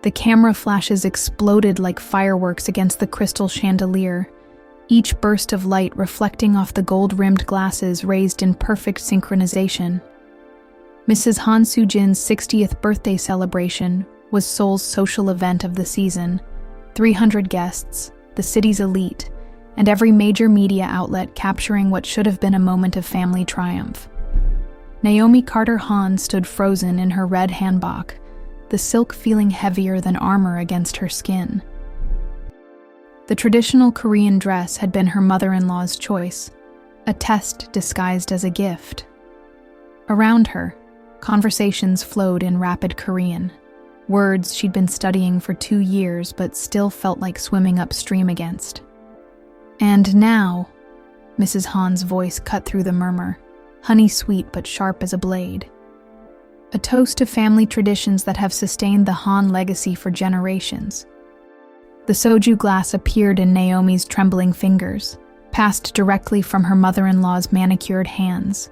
The camera flashes exploded like fireworks against the crystal chandelier, each burst of light reflecting off the gold-rimmed glasses raised in perfect synchronization. Mrs. Han Soo-jin's 60th birthday celebration was Seoul's social event of the season. 300 guests, the city's elite, and every major media outlet capturing what should have been a moment of family triumph. Naomi Carter Han stood frozen in her red hanbok, the silk feeling heavier than armor against her skin. The traditional Korean dress had been her mother-in-law's choice, a test disguised as a gift. Around her, conversations flowed in rapid Korean, words she'd been studying for 2 years but still felt like swimming upstream against. And now, Mrs. Han's voice cut through the murmur, honey-sweet but sharp as a blade. A toast to family traditions that have sustained the Han legacy for generations. The soju glass appeared in Naomi's trembling fingers, passed directly from her mother-in-law's manicured hands.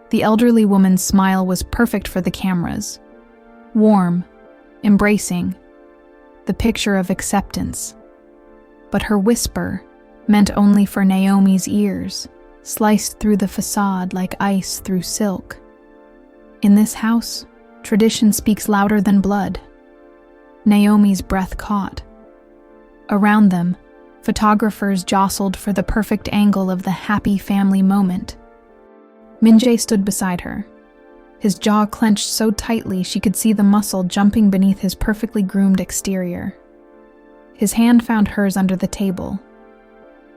The elderly woman's smile was perfect for the cameras. Warm, embracing, the picture of acceptance. But her whisper, meant only for Naomi's ears, sliced through the facade like ice through silk. In this house, tradition speaks louder than blood. Naomi's breath caught. Around them, photographers jostled for the perfect angle of the happy family moment. Min-jae stood beside her, his jaw clenched so tightly she could see the muscle jumping beneath his perfectly groomed exterior. His hand found hers under the table,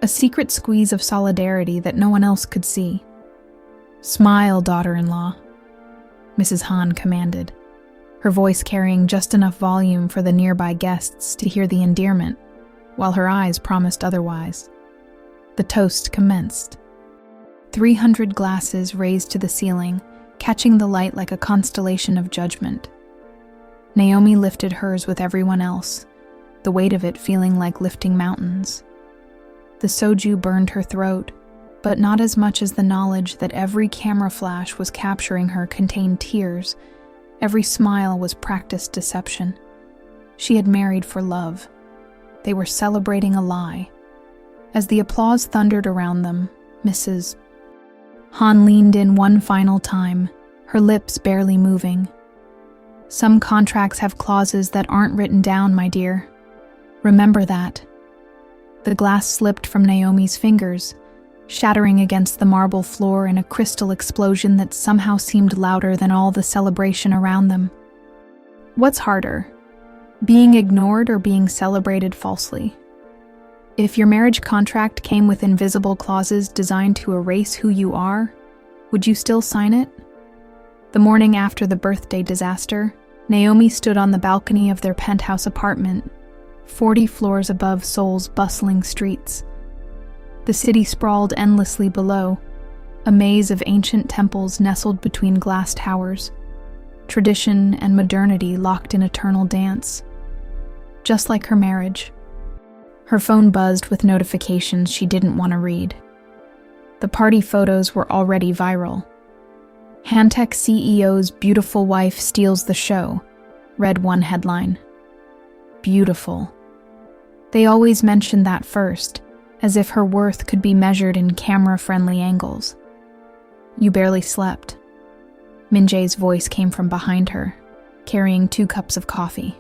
a secret squeeze of solidarity that no one else could see. "Smile, daughter-in-law," Mrs. Han commanded, her voice carrying just enough volume for the nearby guests to hear the endearment, while her eyes promised otherwise. The toast commenced. 300 glasses raised to the ceiling, catching the light like a constellation of judgment. Naomi lifted hers with everyone else, the weight of it feeling like lifting mountains. The soju burned her throat, but not as much as the knowledge that every camera flash was capturing her contained tears. Every smile was practiced deception. She had married for love. They were celebrating a lie. As the applause thundered around them, Mrs. Han leaned in one final time, her lips barely moving. "Some contracts have clauses that aren't written down, my dear. Remember that." The glass slipped from Naomi's fingers, shattering against the marble floor in a crystal explosion that somehow seemed louder than all the celebration around them. What's harder, being ignored or being celebrated falsely? If your marriage contract came with invisible clauses designed to erase who you are, would you still sign it? The morning after the birthday disaster, Naomi stood on the balcony of their penthouse apartment, 40 floors above Seoul's bustling streets. The city sprawled endlessly below, a maze of ancient temples nestled between glass towers, tradition and modernity locked in eternal dance. Just like her marriage. Her phone buzzed with notifications she didn't want to read. The party photos were already viral. Hantech CEO's beautiful wife steals the show, read one headline. Beautiful. They always mentioned that first, as if her worth could be measured in camera-friendly angles. "You barely slept." Min-jae's voice came from behind her, carrying 2 cups of coffee.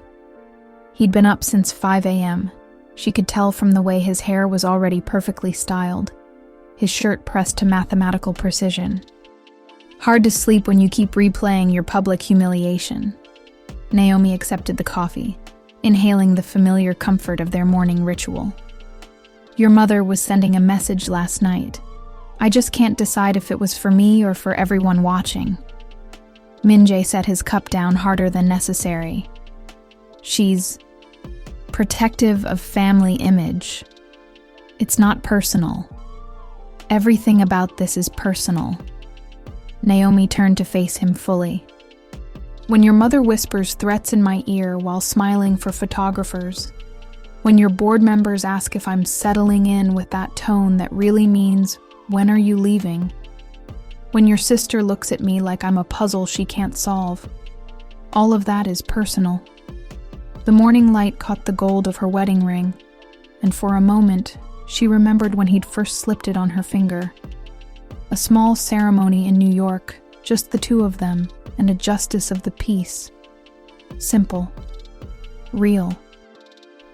He'd been up since 5 a.m. She could tell from the way his hair was already perfectly styled, his shirt pressed to mathematical precision. "Hard to sleep when you keep replaying your public humiliation." Naomi accepted the coffee, inhaling the familiar comfort of their morning ritual. "Your mother was sending a message last night. I just can't decide if it was for me or for everyone watching." Min-jae set his cup down harder than necessary. "She's protective of family image. It's not personal. Everything about this is personal." Naomi turned to face him fully. "When your mother whispers threats in my ear while smiling for photographers, when your board members ask if I'm settling in with that tone that really means, when are you leaving? When your sister looks at me like I'm a puzzle she can't solve, all of that is personal." The morning light caught the gold of her wedding ring, and for a moment, she remembered when he'd first slipped it on her finger. A small ceremony in New York, just the two of them, and a justice of the peace. Simple. Real.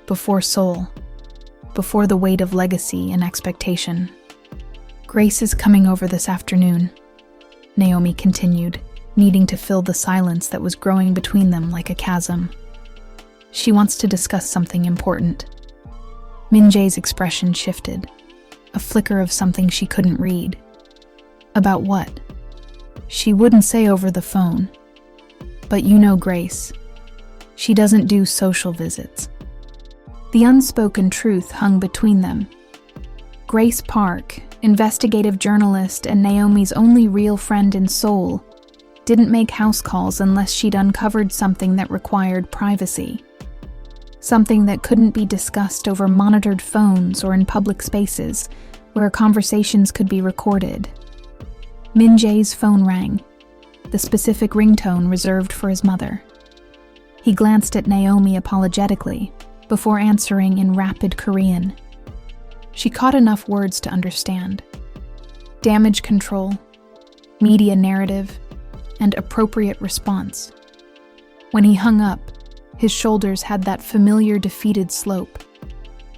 Before soul. Before the weight of legacy and expectation. "Grace is coming over this afternoon," Naomi continued, needing to fill the silence that was growing between them like a chasm. "She wants to discuss something important." Min-jae's expression shifted, a flicker of something she couldn't read. About what? She wouldn't say over the phone. But you know Grace. She doesn't do social visits. The unspoken truth hung between them. Grace Park, investigative journalist and Naomi's only real friend in Seoul, didn't make house calls unless she'd uncovered something that required privacy. Something that couldn't be discussed over monitored phones or in public spaces, where conversations could be recorded. Min-jae's phone rang, the specific ringtone reserved for his mother. He glanced at Naomi apologetically, before answering in rapid Korean. She caught enough words to understand. Damage control, media narrative, and appropriate response. When he hung up, his shoulders had that familiar defeated slope.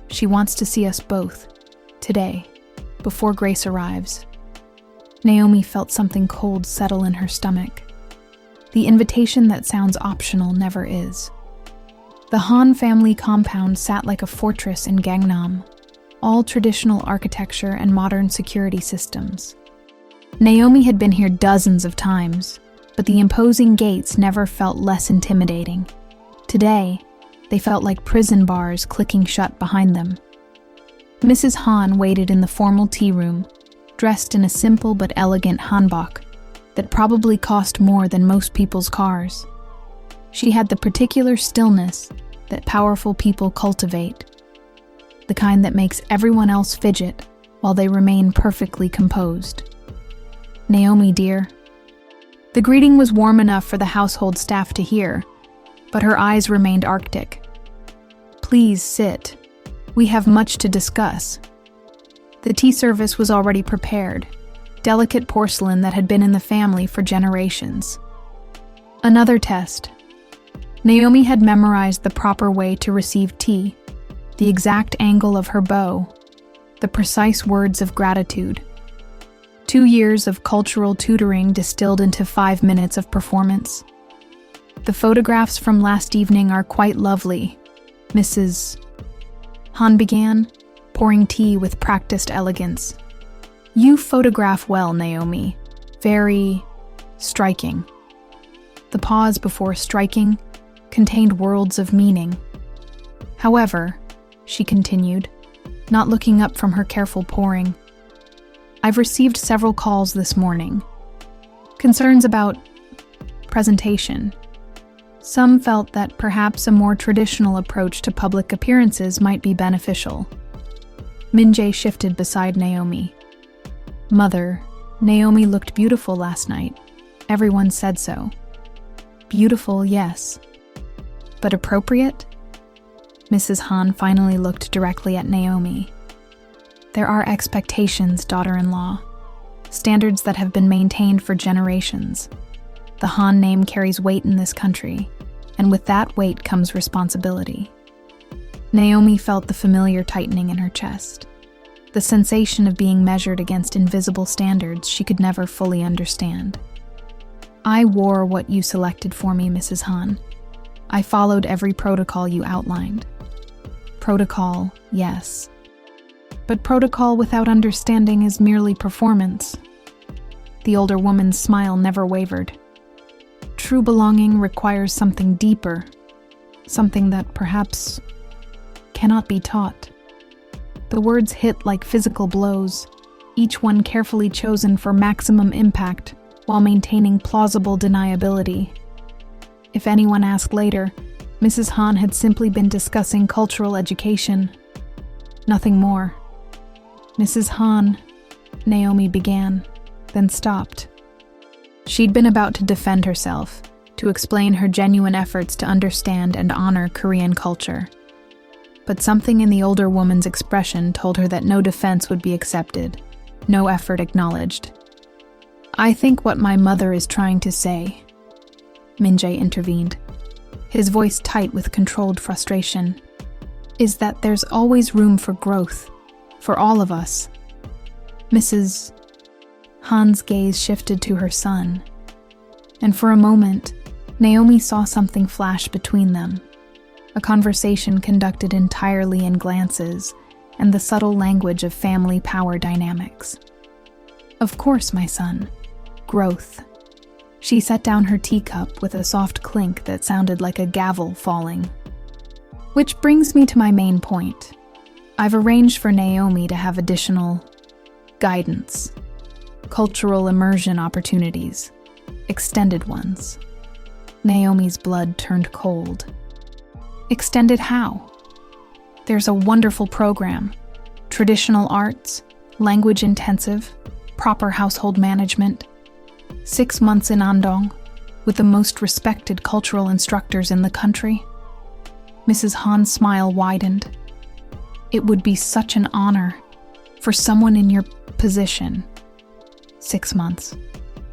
"She wants to see us both, today, before Grace arrives." Naomi felt something cold settle in her stomach. The invitation that sounds optional never is. The Han family compound sat like a fortress in Gangnam, all traditional architecture and modern security systems. Naomi had been here dozens of times, but the imposing gates never felt less intimidating. Today, they felt like prison bars clicking shut behind them. Mrs. Han waited in the formal tea room, dressed in a simple but elegant hanbok that probably cost more than most people's cars. She had the particular stillness that powerful people cultivate, the kind that makes everyone else fidget while they remain perfectly composed. "Naomi, dear." The greeting was warm enough for the household staff to hear, but her eyes remained arctic. "Please sit. We have much to discuss." The tea service was already prepared, delicate porcelain that had been in the family for generations. Another test. Naomi had memorized the proper way to receive tea, the exact angle of her bow, the precise words of gratitude. 2 years of cultural tutoring distilled into 5 minutes of performance. "The photographs from last evening are quite lovely," Mrs. Han began, pouring tea with practiced elegance. "You photograph well, Naomi. Very striking." The pause before striking contained worlds of meaning. "However," she continued, not looking up from her careful pouring, "I've received several calls this morning. Concerns about presentation. Some felt that perhaps a more traditional approach to public appearances might be beneficial." Min-jae shifted beside Naomi. "Mother, Naomi looked beautiful last night. Everyone said so." "Beautiful, yes. But appropriate?" Mrs. Han finally looked directly at Naomi. "There are expectations, daughter-in-law. Standards that have been maintained for generations. The Han name carries weight in this country, and with that weight comes responsibility." Naomi felt the familiar tightening in her chest, the sensation of being measured against invisible standards she could never fully understand. "I wore what you selected for me, Mrs. Han. I followed every protocol you outlined." "Protocol, yes. But protocol without understanding is merely performance." The older woman's smile never wavered. "True belonging requires something deeper, something that perhaps cannot be taught." The words hit like physical blows, each one carefully chosen for maximum impact while maintaining plausible deniability. If anyone asked later, Mrs. Han had simply been discussing cultural education. Nothing more. "Mrs. Han," Naomi began, then stopped. She'd been about to defend herself, to explain her genuine efforts to understand and honor Korean culture. But something in the older woman's expression told her that no defense would be accepted, no effort acknowledged. "I think what my mother is trying to say," Min-jae intervened, his voice tight with controlled frustration, "is that there's always room for growth, for all of us." Mrs. Han's gaze shifted to her son, and for a moment, Naomi saw something flash between them, a conversation conducted entirely in glances and the subtle language of family power dynamics. "Of course, my son. Growth." She set down her teacup with a soft clink that sounded like a gavel falling. Which brings me to my main point. I've arranged for Naomi to have additional guidance, cultural immersion opportunities, extended ones. Naomi's blood turned cold. Extended how? There's a wonderful program. Traditional arts, language intensive, proper household management. 6 months in Andong, with the most respected cultural instructors in the country. Mrs. Han's smile widened. "It would be such an honor for someone in your position. 6 months,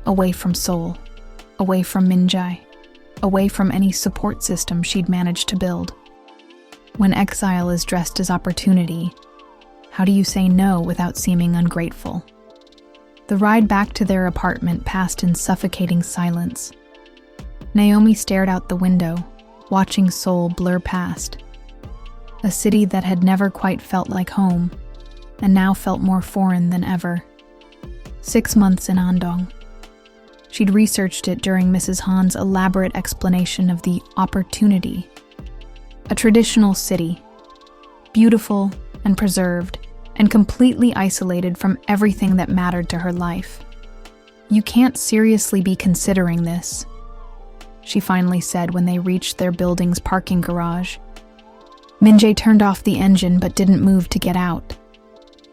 away from Seoul, away from Min-jae, away from any support system she'd managed to build. When exile is dressed as opportunity, how do you say no without seeming ungrateful?" The ride back to their apartment passed in suffocating silence. Naomi stared out the window, watching Seoul blur past. A city that had never quite felt like home, and now felt more foreign than ever. 6 months in Andong. She'd researched it during Mrs. Han's elaborate explanation of the opportunity. A traditional city, beautiful and preserved, and completely isolated from everything that mattered to her life. "You can't seriously be considering this," she finally said when they reached their building's parking garage. Min-jae turned off the engine but didn't move to get out.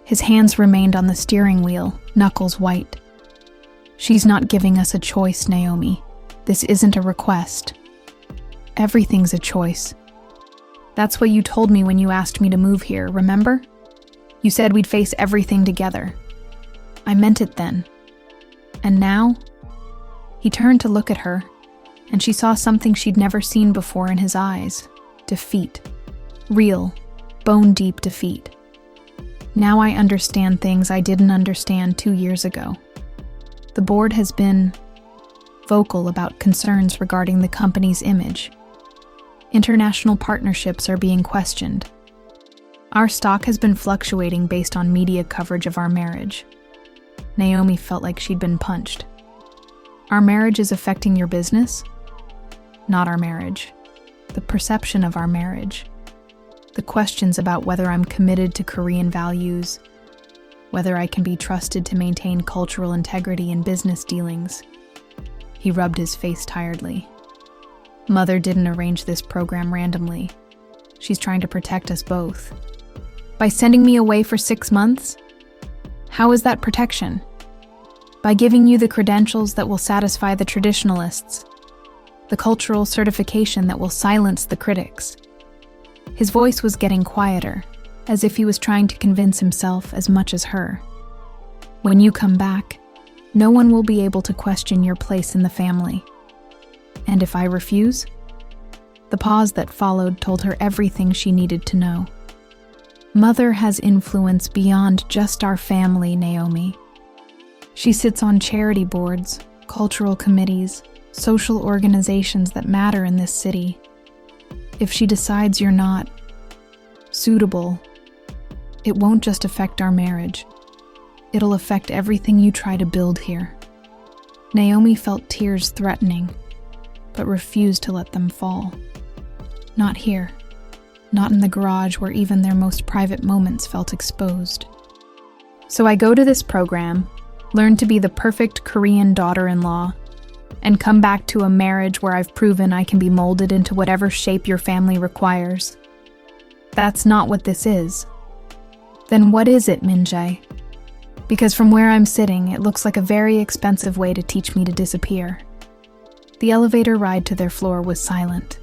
His hands remained on the steering wheel, knuckles white. "She's not giving us a choice, Naomi. This isn't a request. Everything's a choice. That's what you told me when you asked me to move here, remember? You said we'd face everything together. I meant it then. And now?" He turned to look at her, and she saw something she'd never seen before in his eyes. Defeat. Real, bone-deep defeat. "Now I understand things I didn't understand 2 years ago. The board has been vocal about concerns regarding the company's image. International partnerships are being questioned. Our stock has been fluctuating based on media coverage of our marriage." Naomi felt like she'd been punched. "Our marriage is affecting your business?" "Not our marriage. The perception of our marriage. The questions about whether I'm committed to Korean values, whether I can be trusted to maintain cultural integrity in business dealings." He rubbed his face tiredly. "Mother didn't arrange this program randomly. She's trying to protect us both. By sending me away for 6 months? How is that protection? By giving you the credentials that will satisfy the traditionalists, the cultural certification that will silence the critics." His voice was getting quieter, as if he was trying to convince himself as much as her. "When you come back, no one will be able to question your place in the family. And if I refuse?" The pause that followed told her everything she needed to know. "Mother has influence beyond just our family, Naomi. She sits on charity boards, cultural committees, social organizations that matter in this city. If she decides you're not suitable, it won't just affect our marriage. It'll affect everything you try to build here." Naomi felt tears threatening, but refused to let them fall. Not here. Not in the garage where even their most private moments felt exposed. "So I go to this program, learn to be the perfect Korean daughter-in-law, and come back to a marriage where I've proven I can be molded into whatever shape your family requires. That's not what this is. Then what is it, Min-jae? Because from where I'm sitting, it looks like a very expensive way to teach me to disappear." The elevator ride to their floor was silent.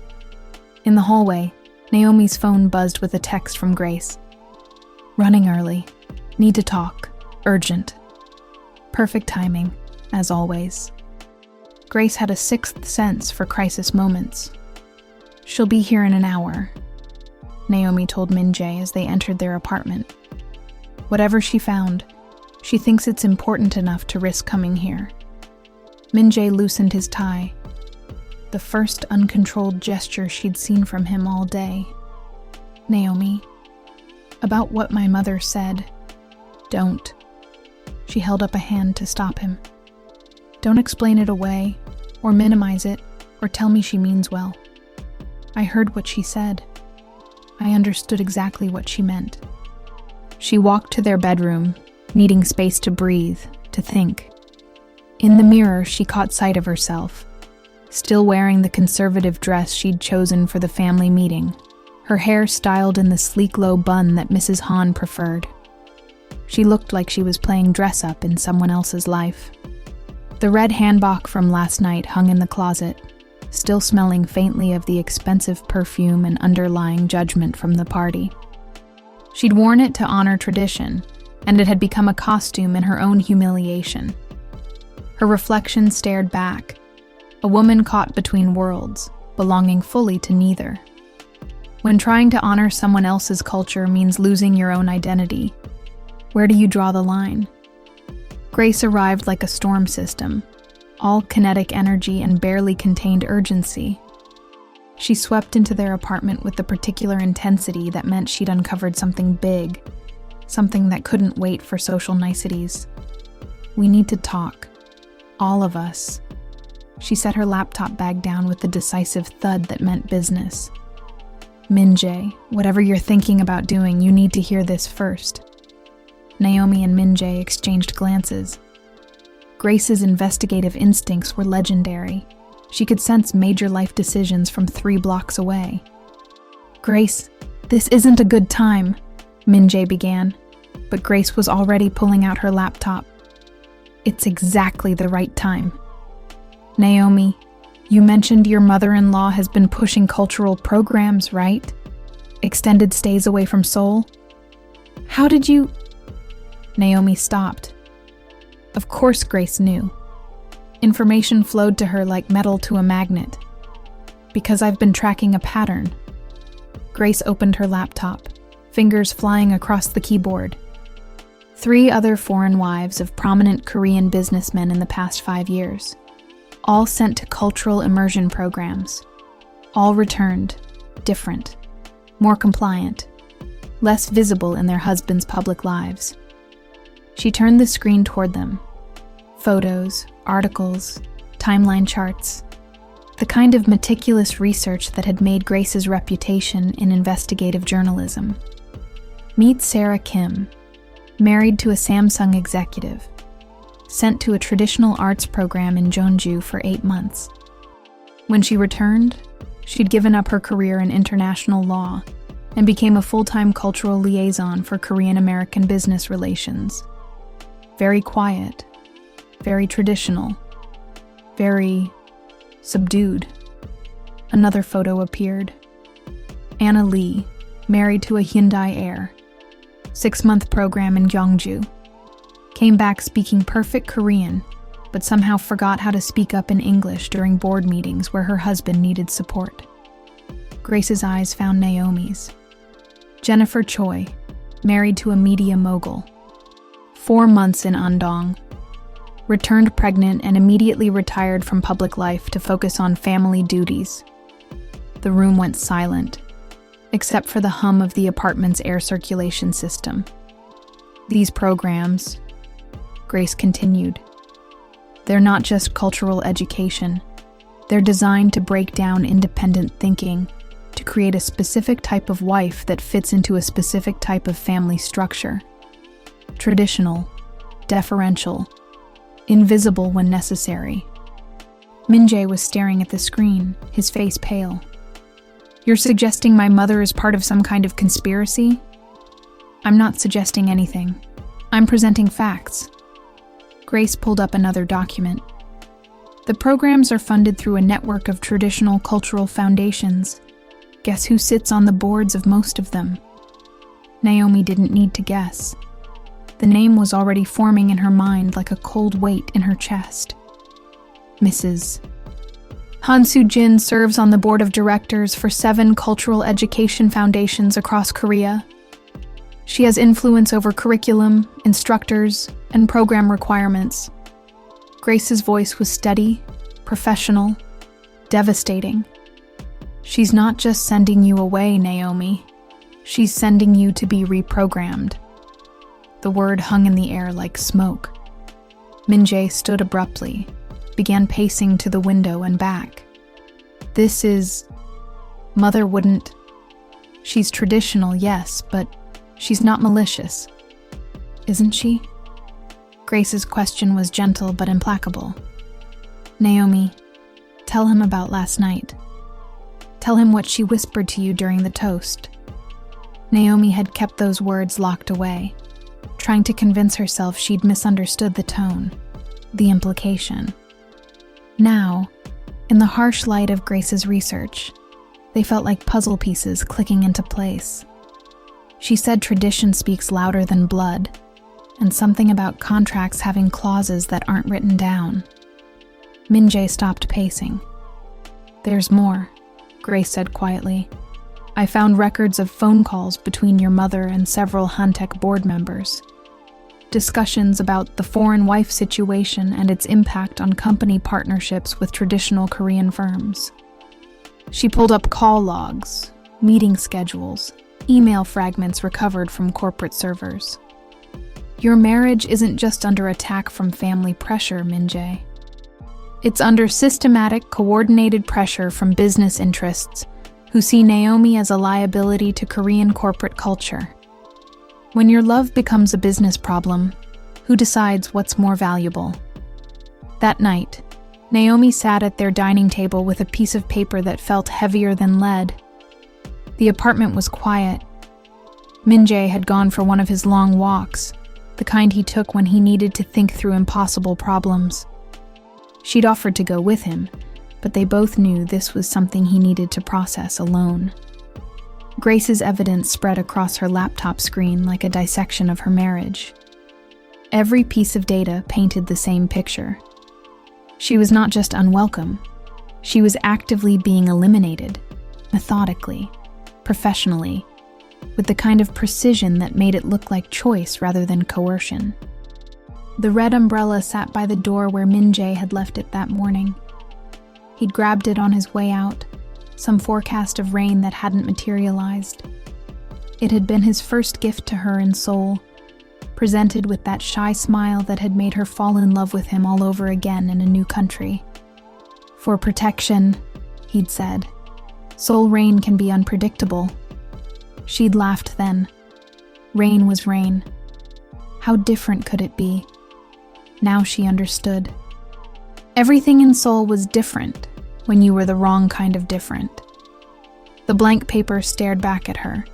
In the hallway, Naomi's phone buzzed with a text from Grace. "Running early. Need to talk. Urgent." Perfect timing, as always. Grace had a sixth sense for crisis moments. "She'll be here in an hour," Naomi told Min-jae as they entered their apartment. "Whatever she found, she thinks it's important enough to risk coming here." Min-jae loosened his tie, the first uncontrolled gesture she'd seen from him all day. "Naomi, about what my mother said, don't." She held up a hand to stop him. "Don't explain it away, or minimize it, or tell me she means well. I heard what she said. I understood exactly what she meant." She walked to their bedroom, needing space to breathe, to think. In the mirror, she caught sight of herself, still wearing the conservative dress she'd chosen for the family meeting, her hair styled in the sleek low bun that Mrs. Han preferred. She looked like she was playing dress-up in someone else's life. The red hanbok from last night hung in the closet, still smelling faintly of the expensive perfume and underlying judgment from the party. She'd worn it to honor tradition, and it had become a costume in her own humiliation. Her reflection stared back, a woman caught between worlds, belonging fully to neither. When trying to honor someone else's culture means losing your own identity, where do you draw the line? Grace arrived like a storm system, all kinetic energy and barely contained urgency. She swept into their apartment with the particular intensity that meant she'd uncovered something big, something that couldn't wait for social niceties. "We need to talk. All of us." She set her laptop bag down with the decisive thud that meant business. "Min-jae, whatever you're thinking about doing, you need to hear this first." Naomi and Min-jae exchanged glances. Grace's investigative instincts were legendary. She could sense major life decisions from 3 blocks away. "Grace, this isn't a good time," Min-jae began, but Grace was already pulling out her laptop. "It's exactly the right time. Naomi, you mentioned your mother-in-law has been pushing cultural programs, right? Extended stays away from Seoul? How did you—" Naomi stopped. Of course Grace knew. Information flowed to her like metal to a magnet. "Because I've been tracking a pattern." Grace opened her laptop, fingers flying across the keyboard. 3 other foreign wives of prominent Korean businessmen in the past 5 years. All sent to cultural immersion programs. All returned, different, more compliant, less visible in their husbands' public lives. She turned the screen toward them. Photos, articles, timeline charts. The kind of meticulous research that had made Grace's reputation in investigative journalism. Meet Sarah Kim, married to a Samsung executive, sent to a traditional arts program in Jeonju for 8 months. When she returned, she'd given up her career in international law and became a full-time cultural liaison for Korean-American business relations. Very quiet, very traditional, very subdued. Another photo appeared. Anna Lee, married to a Hyundai heir. 6-month program in Gyeongju. Came back speaking perfect Korean, but somehow forgot how to speak up in English during board meetings where her husband needed support. Grace's eyes found Naomi's. Jennifer Choi, married to a media mogul. 4 months in Andong. Returned pregnant and immediately retired from public life to focus on family duties. The room went silent, except for the hum of the apartment's air circulation system. These programs, Grace continued, they're not just cultural education. They're designed to break down independent thinking, to create a specific type of wife that fits into a specific type of family structure. Traditional, deferential, invisible when necessary. Min-jae was staring at the screen, his face pale. "You're suggesting my mother is part of some kind of conspiracy?" "I'm not suggesting anything. I'm presenting facts." Grace pulled up another document. The programs are funded through a network of traditional cultural foundations. Guess who sits on the boards of most of them? Naomi didn't need to guess. The name was already forming in her mind like a cold weight in her chest. Mrs. Han Soo-jin serves on the board of directors for 7 cultural education foundations across Korea. She has influence over curriculum, instructors, and program requirements. Grace's voice was steady, professional, devastating. She's not just sending you away, Naomi. She's sending you to be reprogrammed. The word hung in the air like smoke. Min-jae stood abruptly, began pacing to the window and back. This is... Mother wouldn't... She's traditional, yes, but she's not malicious. Isn't she? Grace's question was gentle but implacable. Naomi, tell him about last night. Tell him what she whispered to you during the toast. Naomi had kept those words locked away, trying to convince herself she'd misunderstood the tone, the implication. Now, in the harsh light of Grace's research, they felt like puzzle pieces clicking into place. She said tradition speaks louder than blood, and something about contracts having clauses that aren't written down. Min-jae stopped pacing. There's more, Grace said quietly. I found records of phone calls between your mother and several Hantec board members. Discussions about the foreign wife situation and its impact on company partnerships with traditional Korean firms. She pulled up call logs, meeting schedules, email fragments recovered from corporate servers. Your marriage isn't just under attack from family pressure, Min-jae. It's under systematic, coordinated pressure from business interests who see Naomi as a liability to Korean corporate culture. When your love becomes a business problem, who decides what's more valuable? That night, Naomi sat at their dining table with a piece of paper that felt heavier than lead. The apartment was quiet. Min-jae had gone for one of his long walks, the kind he took when he needed to think through impossible problems. She'd offered to go with him, but they both knew this was something he needed to process alone. Grace's evidence spread across her laptop screen like a dissection of her marriage. Every piece of data painted the same picture. She was not just unwelcome, she was actively being eliminated, methodically, professionally, with the kind of precision that made it look like choice rather than coercion. The red umbrella sat by the door where Min-jae had left it that morning. He'd grabbed it on his way out, some forecast of rain that hadn't materialized. It had been his first gift to her in Seoul, presented with that shy smile that had made her fall in love with him all over again in a new country. For protection, he'd said. Seoul rain can be unpredictable. She'd laughed then. Rain was rain. How different could it be? Now she understood. Everything in Seoul was different when you were the wrong kind of different. The blank paper stared back at her,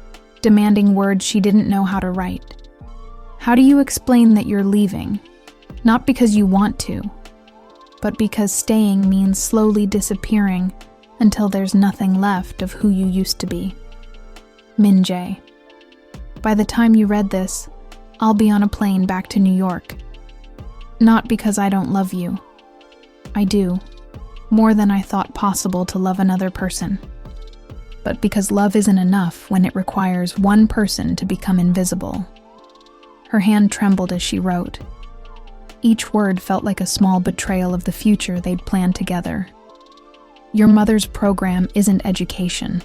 demanding words she didn't know how to write. How do you explain that you're leaving? Not because you want to, but because staying means slowly disappearing until there's nothing left of who you used to be. Min-jae. By the time you read this, I'll be on a plane back to New York. Not because I don't love you. I do, more than I thought possible to love another person. But because love isn't enough when it requires one person to become invisible. Her hand trembled as she wrote. Each word felt like a small betrayal of the future they'd planned together. Your mother's program isn't education.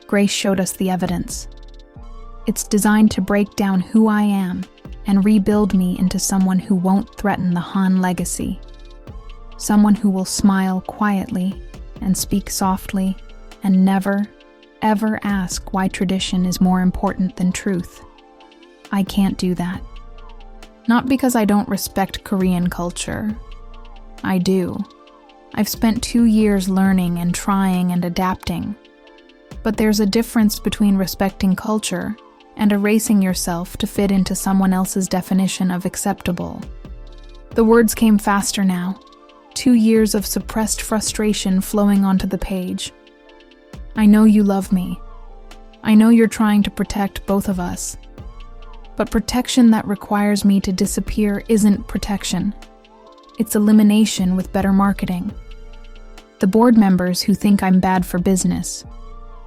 Grace showed us the evidence. It's designed to break down who I am and rebuild me into someone who won't threaten the Han legacy. Someone who will smile quietly and speak softly and never, ever ask why tradition is more important than truth. I can't do that. Not because I don't respect Korean culture. I do. I've spent 2 years learning and trying and adapting. But there's a difference between respecting culture and erasing yourself to fit into someone else's definition of acceptable. The words came faster now, 2 years of suppressed frustration flowing onto the page. I know you love me. I know you're trying to protect both of us. But protection that requires me to disappear isn't protection. It's elimination with better marketing. The board members who think I'm bad for business.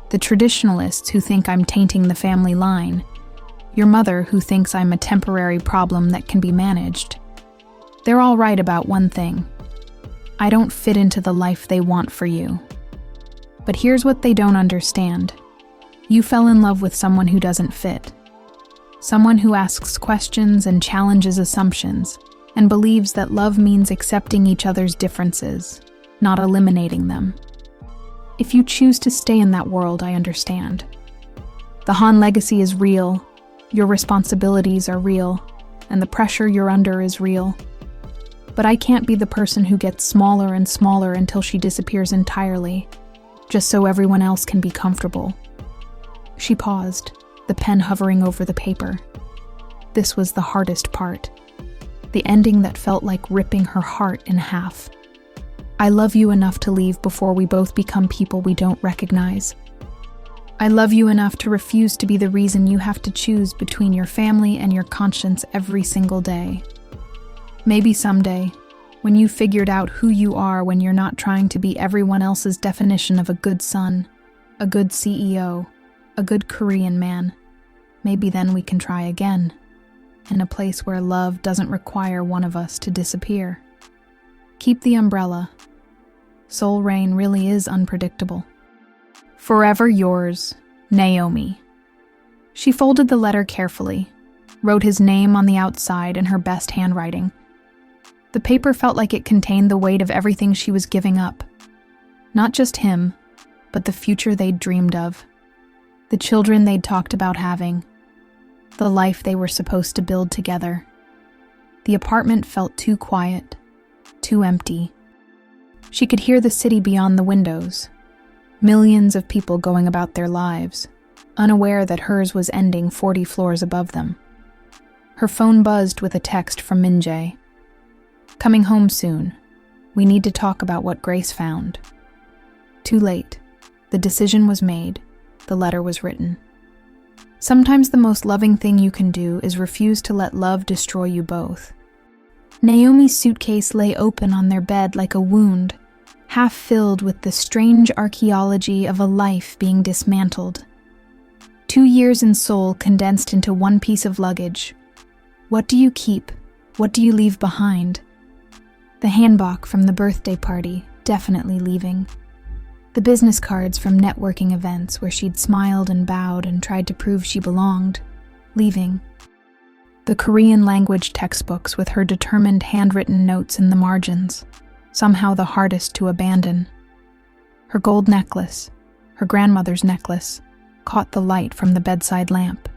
The traditionalists who think I'm tainting the family line. Your mother who thinks I'm a temporary problem that can be managed. They're all right about one thing. I don't fit into the life they want for you. But here's what they don't understand. You fell in love with someone who doesn't fit. Someone who asks questions and challenges assumptions, and believes that love means accepting each other's differences, not eliminating them. If you choose to stay in that world, I understand. The Han legacy is real, your responsibilities are real, and the pressure you're under is real. But I can't be the person who gets smaller and smaller until she disappears entirely, just so everyone else can be comfortable. She paused, the pen hovering over the paper. This was the hardest part. The ending that felt like ripping her heart in half. I love you enough to leave before we both become people we don't recognize. I love you enough to refuse to be the reason you have to choose between your family and your conscience every single day. Maybe someday, when you've figured out who you are when you're not trying to be everyone else's definition of a good son, a good CEO, a good Korean man, maybe then we can try again, in a place where love doesn't require one of us to disappear. Keep the umbrella. Soul Rain really is unpredictable. Forever yours, Naomi. She folded the letter carefully, wrote his name on the outside in her best handwriting. The paper felt like it contained the weight of everything she was giving up. Not just him, but the future they'd dreamed of. The children they'd talked about having. The life they were supposed to build together. The apartment felt too quiet, too empty. She could hear the city beyond the windows. Millions of people going about their lives, unaware that hers was ending 40 floors above them. Her phone buzzed with a text from Min-jae. Coming home soon. We need to talk about what Grace found. Too late. The decision was made. The letter was written. Sometimes the most loving thing you can do is refuse to let love destroy you both. Naomi's suitcase lay open on their bed like a wound, half filled with the strange archaeology of a life being dismantled. 2 years in Seoul condensed into one piece of luggage. What do you keep? What do you leave behind? The hanbok from the birthday party, definitely leaving. The business cards from networking events where she'd smiled and bowed and tried to prove she belonged, leaving. The Korean language textbooks with her determined handwritten notes in the margins, somehow the hardest to abandon. Her gold necklace, her grandmother's necklace, caught the light from the bedside lamp.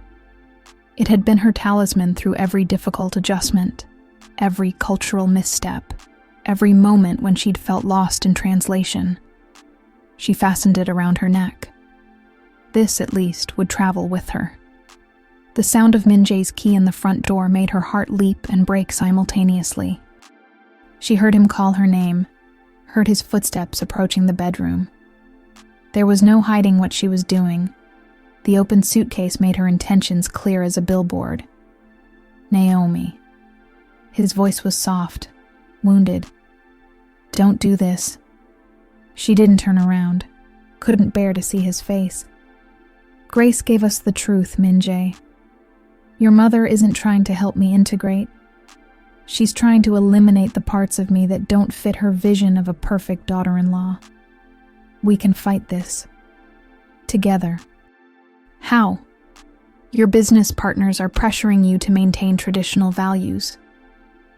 It had been her talisman through every difficult adjustment, every cultural misstep, every moment when she'd felt lost in translation. She fastened it around her neck. This, at least, would travel with her. The sound of Min-jae's key in the front door made her heart leap and break simultaneously. She heard him call her name, heard his footsteps approaching the bedroom. There was no hiding what she was doing. The open suitcase made her intentions clear as a billboard. Naomi. His voice was soft, wounded. Don't do this. She didn't turn around, couldn't bear to see his face. Grace gave us the truth, Min-jae. Your mother isn't trying to help me integrate. She's trying to eliminate the parts of me that don't fit her vision of a perfect daughter-in-law. We can fight this. Together. How? Your business partners are pressuring you to maintain traditional values.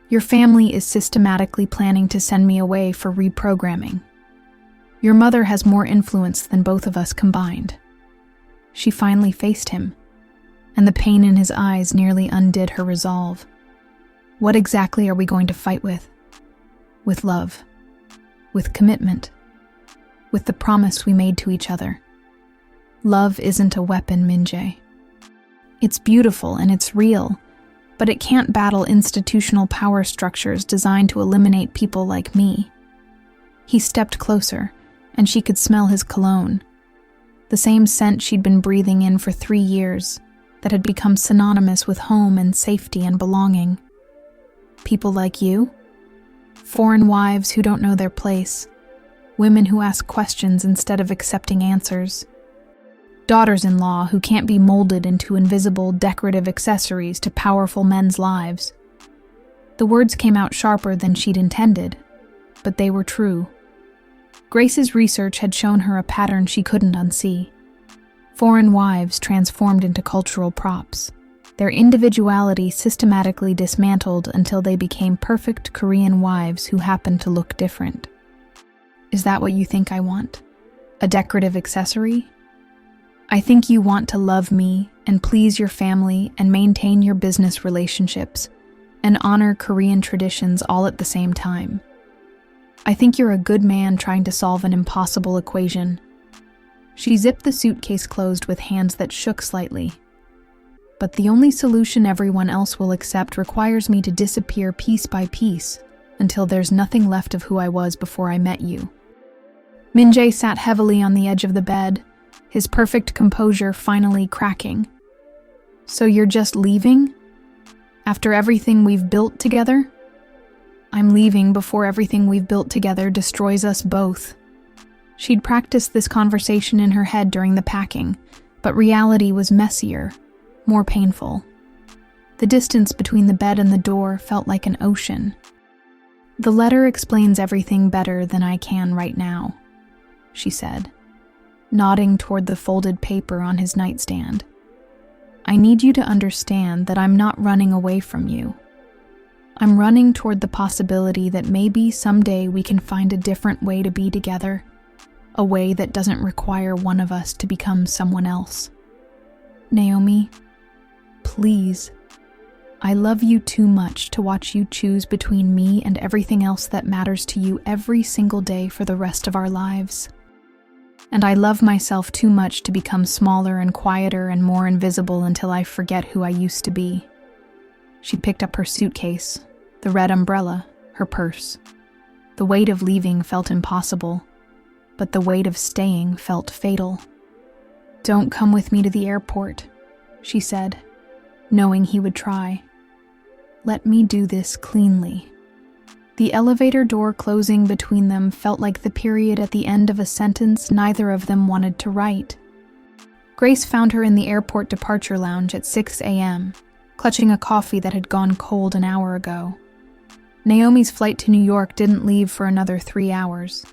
Your family is systematically planning to send me away for reprogramming. Your mother has more influence than both of us combined. She finally faced him, and the pain in his eyes nearly undid her resolve. What exactly are we going to fight with? With love. With commitment. With the promise we made to each other. Love isn't a weapon, Min-jae. It's beautiful and it's real, but it can't battle institutional power structures designed to eliminate people like me. He stepped closer, and she could smell his cologne. The same scent she'd been breathing in for 3 years, that had become synonymous with home and safety and belonging. People like you? Foreign wives who don't know their place. Women who ask questions instead of accepting answers. Daughters-in-law who can't be molded into invisible, decorative accessories to powerful men's lives. The words came out sharper than she'd intended, but they were true. Grace's research had shown her a pattern she couldn't unsee. Foreign wives transformed into cultural props, their individuality systematically dismantled until they became perfect Korean wives who happened to look different. Is that what you think I want? A decorative accessory? I think you want to love me and please your family and maintain your business relationships and honor Korean traditions all at the same time. I think you're a good man trying to solve an impossible equation. She zipped the suitcase closed with hands that shook slightly. But the only solution everyone else will accept requires me to disappear piece by piece until there's nothing left of who I was before I met you. Min-jae sat heavily on the edge of the bed, his perfect composure finally cracking. So you're just leaving? After everything we've built together? I'm leaving before everything we've built together destroys us both. She'd practiced this conversation in her head during the packing, but reality was messier, more painful. The distance between the bed and the door felt like an ocean. The letter explains everything better than I can right now, she said, nodding toward the folded paper on his nightstand. I need you to understand that I'm not running away from you. I'm running toward the possibility that maybe someday we can find a different way to be together, a way that doesn't require one of us to become someone else. Naomi, please. I love you too much to watch you choose between me and everything else that matters to you every single day for the rest of our lives. And I love myself too much to become smaller and quieter and more invisible until I forget who I used to be. She picked up her suitcase, the red umbrella, her purse. The weight of leaving felt impossible, but the weight of staying felt fatal. Don't come with me to the airport, she said, knowing he would try. Let me do this cleanly. The elevator door closing between them felt like the period at the end of a sentence neither of them wanted to write. Grace found her in the airport departure lounge at 6 a.m., clutching a coffee that had gone cold an hour ago. Naomi's flight to New York didn't leave for another 3 hours,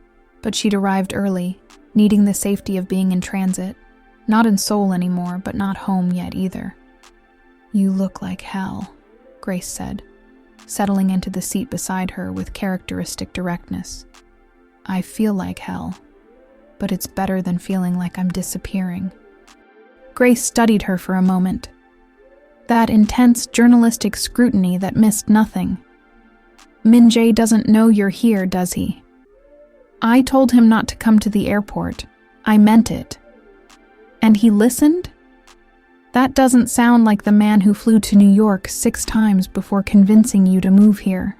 but she'd arrived early, needing the safety of being in transit. Not in Seoul anymore, but not home yet either. You look like hell, Grace said, settling into the seat beside her with characteristic directness. I feel like hell, but it's better than feeling like I'm disappearing. Grace studied her for a moment. That intense journalistic scrutiny that missed nothing. Min-jae doesn't know you're here, does he? I told him not to come to the airport. I meant it. And he listened? That doesn't sound like the man who flew to New York 6 times before convincing you to move here.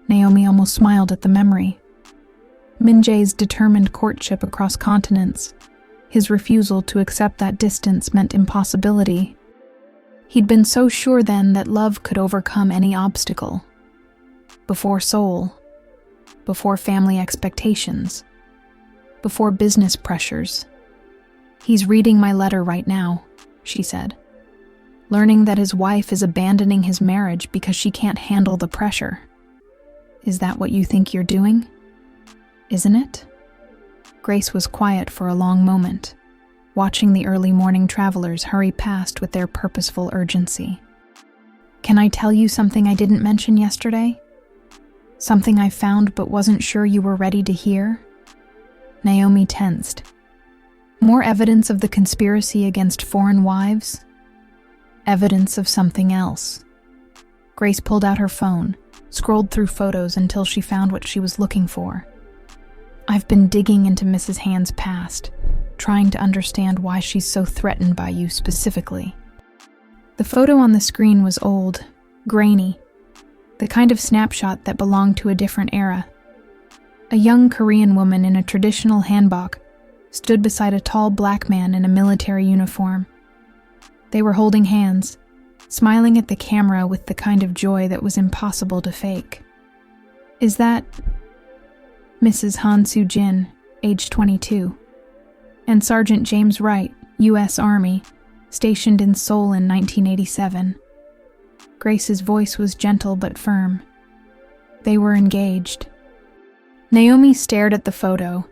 Naomi almost smiled at the memory. Min-jae's determined courtship across continents. His refusal to accept that distance meant impossibility. He'd been so sure then that love could overcome any obstacle. Before Seoul, before family expectations, before business pressures. He's reading my letter right now, she said, learning that his wife is abandoning his marriage because she can't handle the pressure. Is that what you think you're doing? Isn't it? Grace was quiet for a long moment, watching the early morning travelers hurry past with their purposeful urgency. Can I tell you something I didn't mention yesterday? Something I found but wasn't sure you were ready to hear? Naomi tensed. More evidence of the conspiracy against foreign wives? Evidence of something else. Grace pulled out her phone, scrolled through photos until she found what she was looking for. I've been digging into Mrs. Hand's past, trying to understand why she's so threatened by you specifically. The photo on the screen was old, grainy, the kind of snapshot that belonged to a different era. A young Korean woman in a traditional hanbok stood beside a tall black man in a military uniform. They were holding hands, smiling at the camera with the kind of joy that was impossible to fake. "Is that Mrs. Han Soo-jin, age 22, and Sergeant James Wright, U.S. Army, stationed in Seoul in 1987. Grace's voice was gentle but firm. They were engaged. Naomi stared at the photo,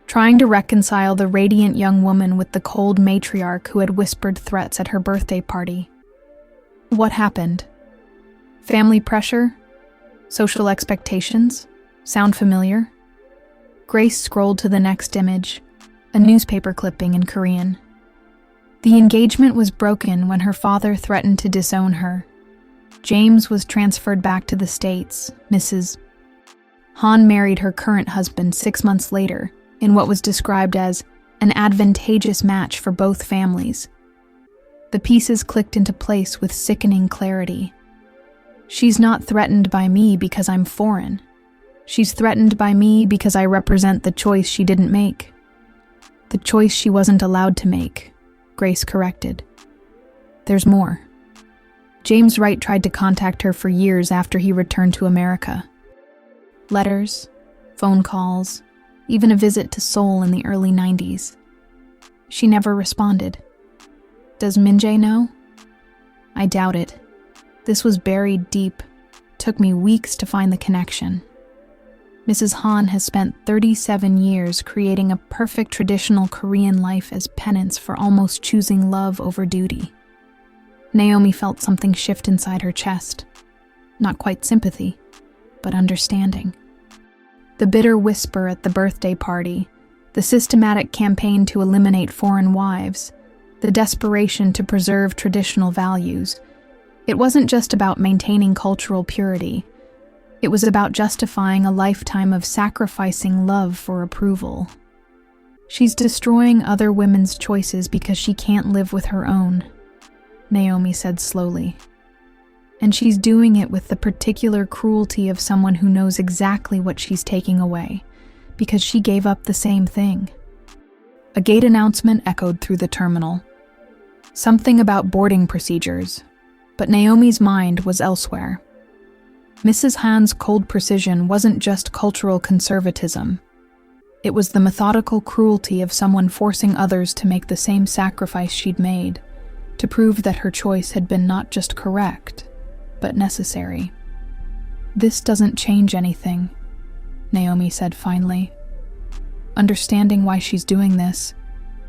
trying to reconcile the radiant young woman with the cold matriarch who had whispered threats at her birthday party. What happened? Family pressure? Social expectations? Sound familiar? Grace scrolled to the next image, a newspaper clipping in Korean. The engagement was broken when her father threatened to disown her. James was transferred back to the States. Mrs. Han married her current husband 6 months later in what was described as an advantageous match for both families. The pieces clicked into place with sickening clarity. She's not threatened by me because I'm foreign. She's threatened by me because I represent the choice she didn't make. The choice she wasn't allowed to make, Grace corrected. There's more. James Wright tried to contact her for years after he returned to America. Letters, phone calls, even a visit to Seoul in the early 90s. She never responded. Does Min-jae know? I doubt it. This was buried deep. Took me weeks to find the connection. Mrs. Han has spent 37 years creating a perfect traditional Korean life as penance for almost choosing love over duty. Naomi felt something shift inside her chest. Not quite sympathy, but understanding. The bitter whisper at the birthday party, the systematic campaign to eliminate foreign wives, the desperation to preserve traditional values. It wasn't just about maintaining cultural purity. It was about justifying a lifetime of sacrificing love for approval. She's destroying other women's choices because she can't live with her own, Naomi said slowly. And she's doing it with the particular cruelty of someone who knows exactly what she's taking away, because she gave up the same thing. A gate announcement echoed through the terminal. Something about boarding procedures, but Naomi's mind was elsewhere. Mrs. Han's cold precision wasn't just cultural conservatism. It was the methodical cruelty of someone forcing others to make the same sacrifice she'd made, to prove that her choice had been not just correct, but necessary. This doesn't change anything, Naomi said finally. Understanding why she's doing this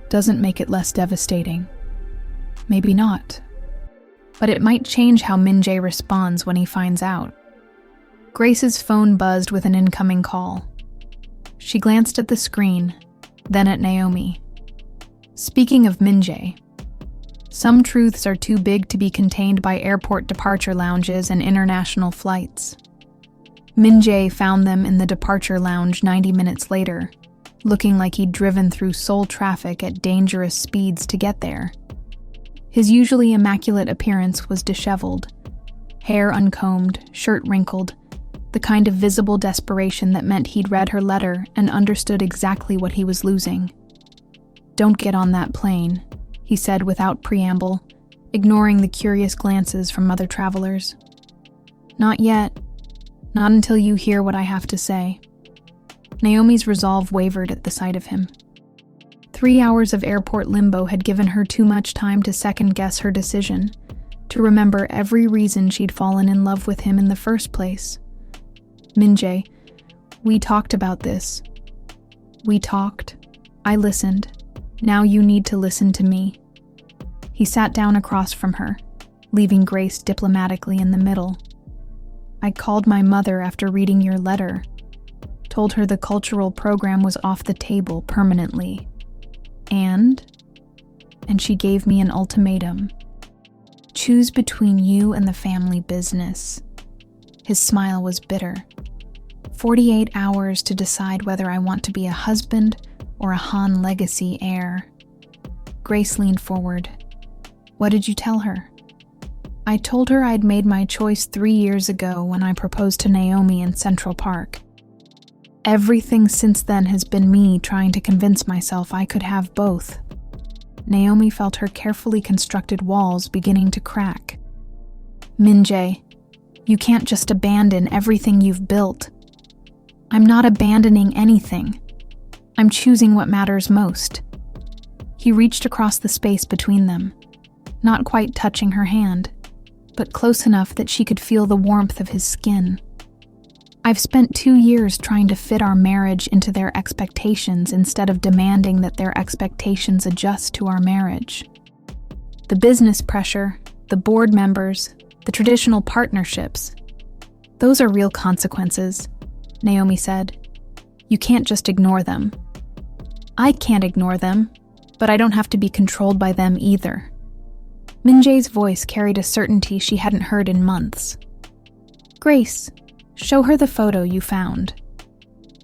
doesn't make it less devastating. Maybe not. But it might change how Min-jae responds when he finds out. Grace's phone buzzed with an incoming call. She glanced at the screen, then at Naomi. Speaking of Min-jae, some truths are too big to be contained by airport departure lounges and international flights. Min-jae found them in the departure lounge 90 minutes later, looking like he'd driven through Seoul traffic at dangerous speeds to get there. His usually immaculate appearance was disheveled, hair uncombed, shirt wrinkled, the kind of visible desperation that meant he'd read her letter and understood exactly what he was losing. "Don't get on that plane," he said without preamble, ignoring the curious glances from other travelers. "Not yet. Not until you hear what I have to say." Naomi's resolve wavered at the sight of him. 3 hours of airport limbo had given her too much time to second-guess her decision, to remember every reason she'd fallen in love with him in the first place. "Min-jae, we talked about this. We talked. I listened. Now you need to listen to me." He sat down across from her, leaving Grace diplomatically in the middle. "I called my mother after reading your letter. Told her the cultural program was off the table permanently. And she gave me an ultimatum. Choose between you and the family business." His smile was bitter. 48 hours to decide whether I want to be a husband or a Han legacy heir. Grace leaned forward. "What did you tell her?" "I told her I'd made my choice 3 years ago when I proposed to Naomi in Central Park." Everything since then has been me trying to convince myself I could have both. Naomi felt her carefully constructed walls beginning to crack. Min-jae, you can't just abandon everything you've built. I'm not abandoning anything. I'm choosing what matters most. He reached across the space between them, not quite touching her hand, but close enough that she could feel the warmth of his skin. I've spent 2 years trying to fit our marriage into their expectations instead of demanding that their expectations adjust to our marriage. The business pressure, the board members, the traditional partnerships, those are real consequences, Naomi said. You can't just ignore them. I can't ignore them, but I don't have to be controlled by them either. Min-jae's voice carried a certainty she hadn't heard in months. Grace, show her the photo you found.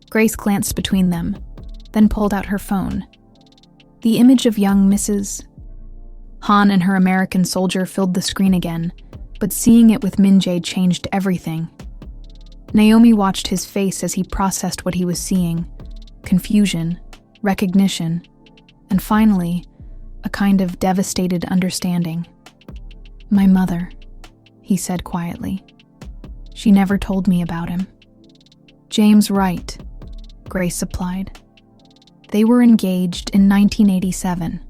Grace glanced between them, then pulled out her phone. The image of young Mrs. Han and her American soldier filled the screen again, but seeing it with Min-jae changed everything. Naomi watched his face as he processed what he was seeing: confusion, recognition, and finally, a kind of devastated understanding. My mother, he said quietly. She never told me about him. James Wright, Grace supplied. They were engaged in 1987.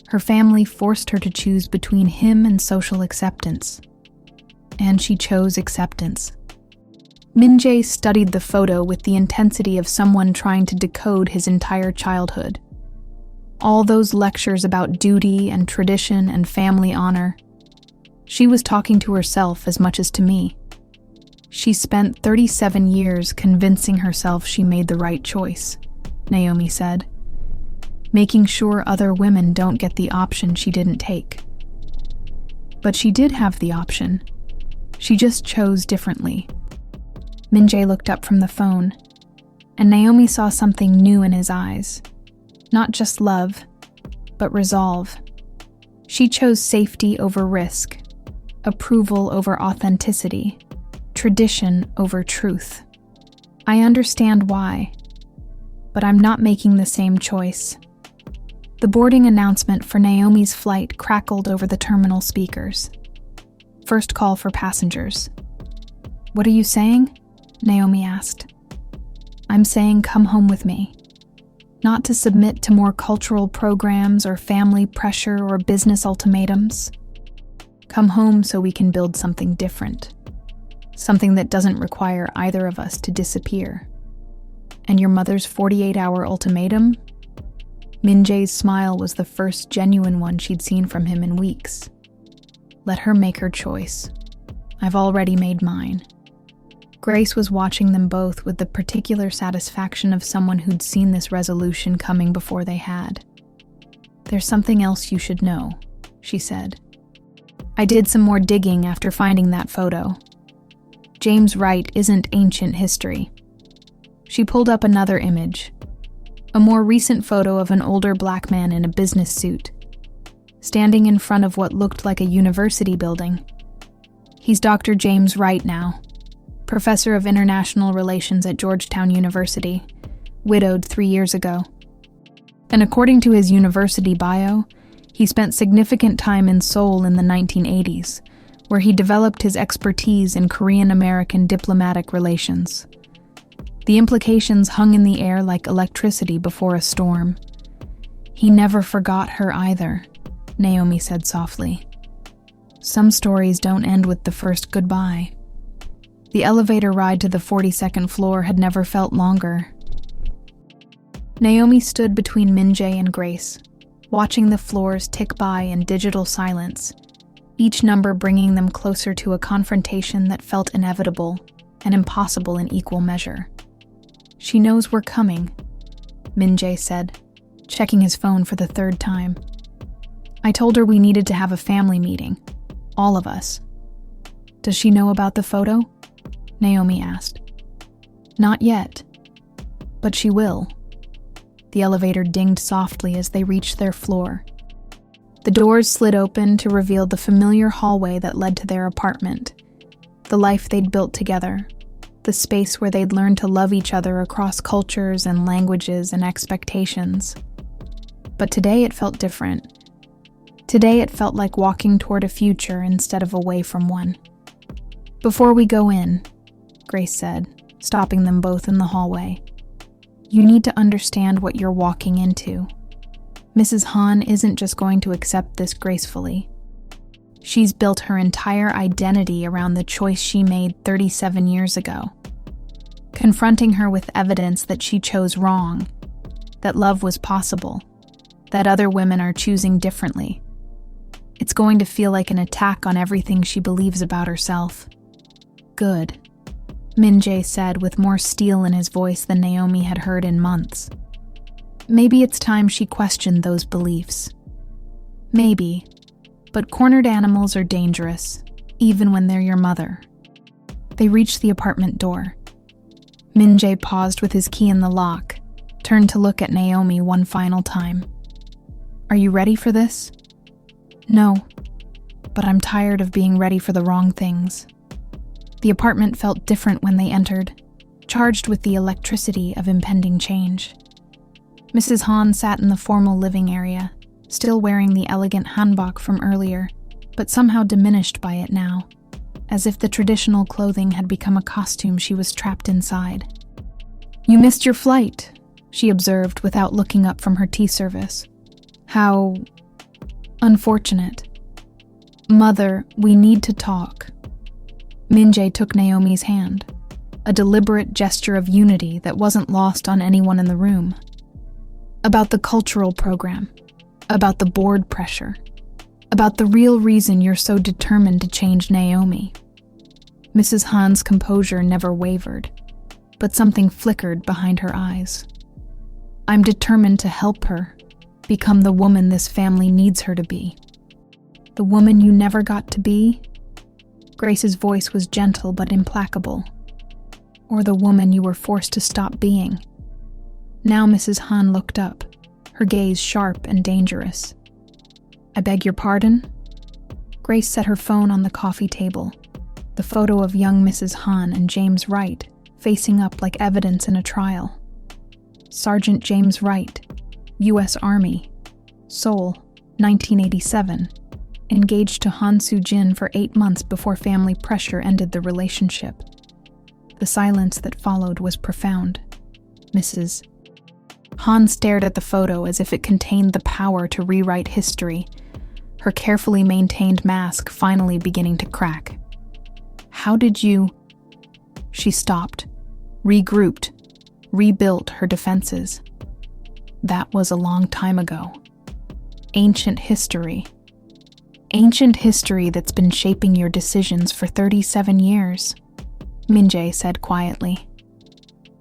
Her family forced her to choose between him and social acceptance. And she chose acceptance. Min-jae studied the photo with the intensity of someone trying to decode his entire childhood. All those lectures about duty and tradition and family honor. She was talking to herself as much as to me. She spent 37 years convincing herself she made the right choice, Naomi said, making sure other women don't get the option she didn't take. But she did have the option. She just chose differently. Min-jae looked up from the phone, and Naomi saw something new in his eyes. Not just love, but resolve. She chose safety over risk, approval over authenticity, tradition over truth. I understand why, but I'm not making the same choice. The boarding announcement for Naomi's flight crackled over the terminal speakers. First call for passengers. What are you saying? Naomi asked. I'm saying come home with me. Not to submit to more cultural programs or family pressure or business ultimatums. Come home so we can build something different. Something that doesn't require either of us to disappear. And your mother's 48-hour ultimatum? Min-jae's smile was the first genuine one she'd seen from him in weeks. Let her make her choice. I've already made mine. Grace was watching them both with the particular satisfaction of someone who'd seen this resolution coming before they had. There's something else you should know, she said. I did some more digging after finding that photo. James Wright isn't ancient history. She pulled up another image, a more recent photo of an older black man in a business suit, standing in front of what looked like a university building. He's Dr. James Wright now. Professor of International Relations at Georgetown University, widowed 3 years ago. And according to his university bio, he spent significant time in Seoul in the 1980s, where he developed his expertise in Korean-American diplomatic relations. The implications hung in the air like electricity before a storm. He never forgot her either, Naomi said softly. Some stories don't end with the first goodbye. The elevator ride to the 42nd floor had never felt longer. Naomi stood between Min-jae and Grace, watching the floors tick by in digital silence, each number bringing them closer to a confrontation that felt inevitable and impossible in equal measure. She knows we're coming, Min-jae said, checking his phone for the third time. I told her we needed to have a family meeting, all of us. Does she know about the photo? Naomi asked. Not yet, but she will. The elevator dinged softly as they reached their floor. The doors slid open to reveal the familiar hallway that led to their apartment, the life they'd built together, the space where they'd learn to love each other across cultures and languages and expectations. But today it felt different. Today it felt like walking toward a future instead of away from one. "Before we go in," Grace said, stopping them both in the hallway, "you need to understand what you're walking into. Mrs. Han isn't just going to accept this gracefully. She's built her entire identity around the choice she made 37 years ago. Confronting her with evidence that she chose wrong, that love was possible, that other women are choosing differently. It's going to feel like an attack on everything she believes about herself." "Good," Min-jae said with more steel in his voice than Naomi had heard in months. "Maybe it's time she questioned those beliefs. Maybe, but cornered animals are dangerous, even when they're your mother." They reached the apartment door. Min-jae paused with his key in the lock, turned to look at Naomi one final time. "Are you ready for this?" "No, but I'm tired of being ready for the wrong things." The apartment felt different when they entered, charged with the electricity of impending change. Mrs. Han sat in the formal living area, still wearing the elegant hanbok from earlier, but somehow diminished by it now, as if the traditional clothing had become a costume she was trapped inside. "You missed your flight," she observed without looking up from her tea service. "How unfortunate." "Mother, we need to talk." Min-jae took Naomi's hand, a deliberate gesture of unity that wasn't lost on anyone in the room. "About the cultural program, about the board pressure, about the real reason you're so determined to change Naomi." Mrs. Han's composure never wavered, but something flickered behind her eyes. "I'm determined to help her become the woman this family needs her to be." "The woman you never got to be?" Grace's voice was gentle but implacable. "Or the woman you were forced to stop being?" Now Mrs. Han looked up, her gaze sharp and dangerous. "I beg your pardon?" Grace set her phone on the coffee table, the photo of young Mrs. Han and James Wright facing up like evidence in a trial. Sergeant James Wright, U.S. Army, Seoul, 1987, engaged to Han Soo-jin for 8 months before family pressure ended the relationship. The silence that followed was profound. Mrs. Han stared at the photo as if it contained the power to rewrite history, her carefully maintained mask finally beginning to crack. "How did you—" She stopped, regrouped, rebuilt her defenses. That was a long time ago. Ancient history. Ancient history that's been shaping your decisions for 37 years, Min-jae said quietly.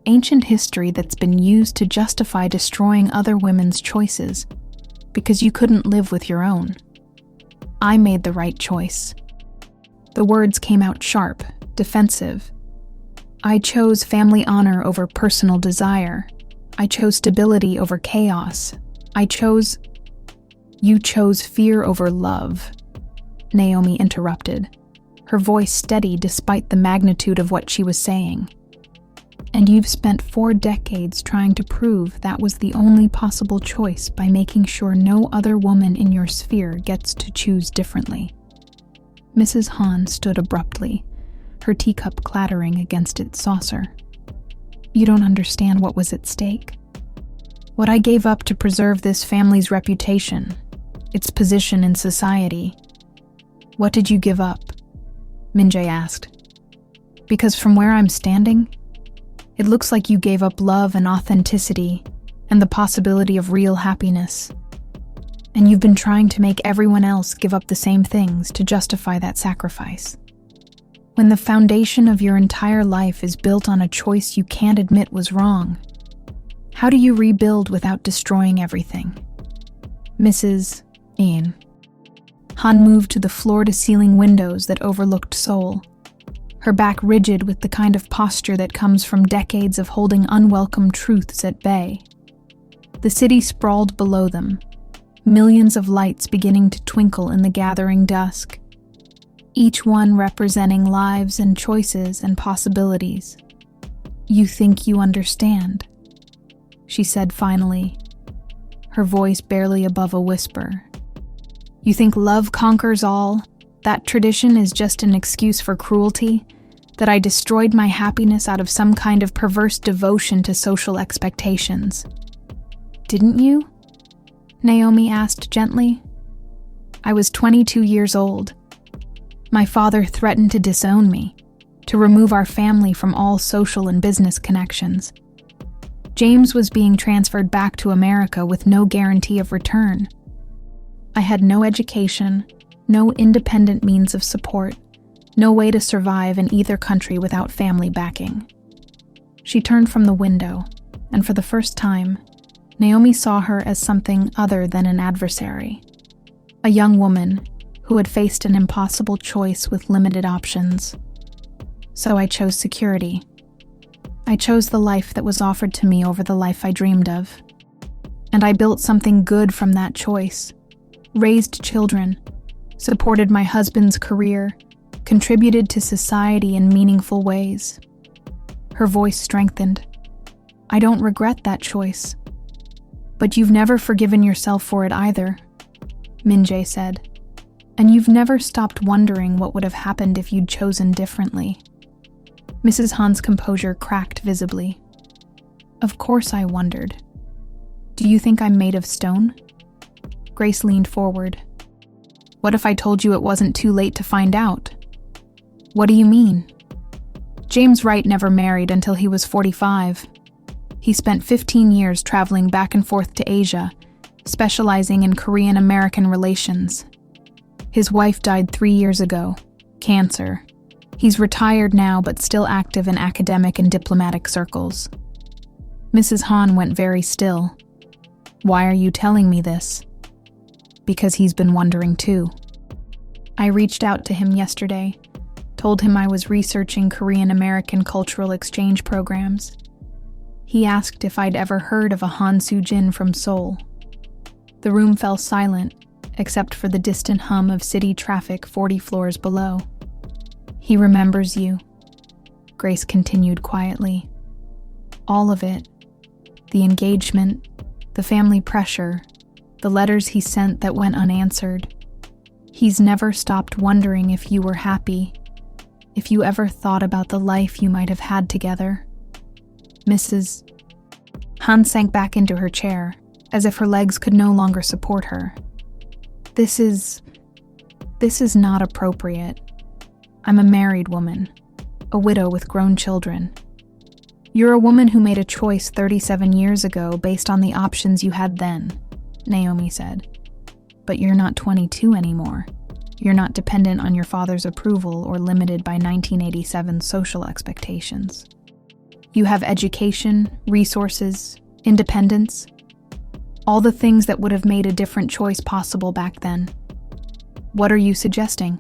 Ancient history that's been used to justify destroying other women's choices because you couldn't live with your own. I made the right choice. The words came out sharp, defensive. I chose family honor over personal desire. I chose stability over chaos. You chose fear over love, Naomi interrupted, her voice steady despite the magnitude of what she was saying. And you've spent 4 decades trying to prove that was the only possible choice by making sure no other woman in your sphere gets to choose differently. Mrs. Han stood abruptly, her teacup clattering against its saucer. You don't understand what was at stake. What I gave up to preserve this family's reputation, its position in society. What did you give up? Min-jae asked. Because from where I'm standing, it looks like you gave up love and authenticity and the possibility of real happiness. And you've been trying to make everyone else give up the same things to justify that sacrifice. When the foundation of your entire life is built on a choice you can't admit was wrong, how do you rebuild without destroying everything? Mrs. Ian. Han moved to the floor-to-ceiling windows that overlooked Seoul, her back rigid with the kind of posture that comes from decades of holding unwelcome truths at bay. The city sprawled below them, millions of lights beginning to twinkle in the gathering dusk, each one representing lives and choices and possibilities. "You think you understand," she said finally, her voice barely above a whisper. "You think love conquers all, that tradition is just an excuse for cruelty, that I destroyed my happiness out of some kind of perverse devotion to social expectations." "Didn't you?" Naomi asked gently. "I was 22 years old. My father threatened to disown me, to remove our family from all social and business connections. James was being transferred back to America with no guarantee of return. I had no education, no independent means of support, no way to survive in either country without family backing." She turned from the window, and for the first time, Naomi saw her as something other than an adversary. A young woman who had faced an impossible choice with limited options. "So I chose security. I chose the life that was offered to me over the life I dreamed of. And I built something good from that choice, raised children, supported my husband's career, contributed to society in meaningful ways." Her voice strengthened. "I don't regret that choice. But you've never forgiven yourself for it either," Min-jae said. "And you've never stopped wondering what would have happened if you'd chosen differently." Mrs. Han's composure cracked visibly. "Of course I wondered. Do you think I'm made of stone?" Grace leaned forward. "What if I told you it wasn't too late to find out?" "What do you mean?" "James Wright never married until he was 45. He spent 15 years traveling back and forth to Asia, specializing in Korean-American relations. His wife died 3 years ago, cancer. He's retired now but still active in academic and diplomatic circles." Mrs. Han went very still. "Why are you telling me this?" "Because he's been wondering too. I reached out to him yesterday, told him I was researching Korean-American cultural exchange programs. He asked if I'd ever heard of a Han Soo-jin from Seoul." The room fell silent, except for the distant hum of city traffic 40 floors below. "He remembers you," Grace continued quietly. "All of it. The engagement, the family pressure, the letters he sent that went unanswered. He's never stopped wondering if you were happy, if you ever thought about the life you might have had together." Mrs. Han sank back into her chair, as if her legs could no longer support her. This is not appropriate. I'm a married woman, a widow with grown children. You're a woman who made a choice 37 years ago based on the options you had then," Naomi said. "But you're not 22 anymore. You're not dependent on your father's approval or limited by 1987 social expectations. You have education, resources, independence, all the things that would have made a different choice possible back then. What are you suggesting?"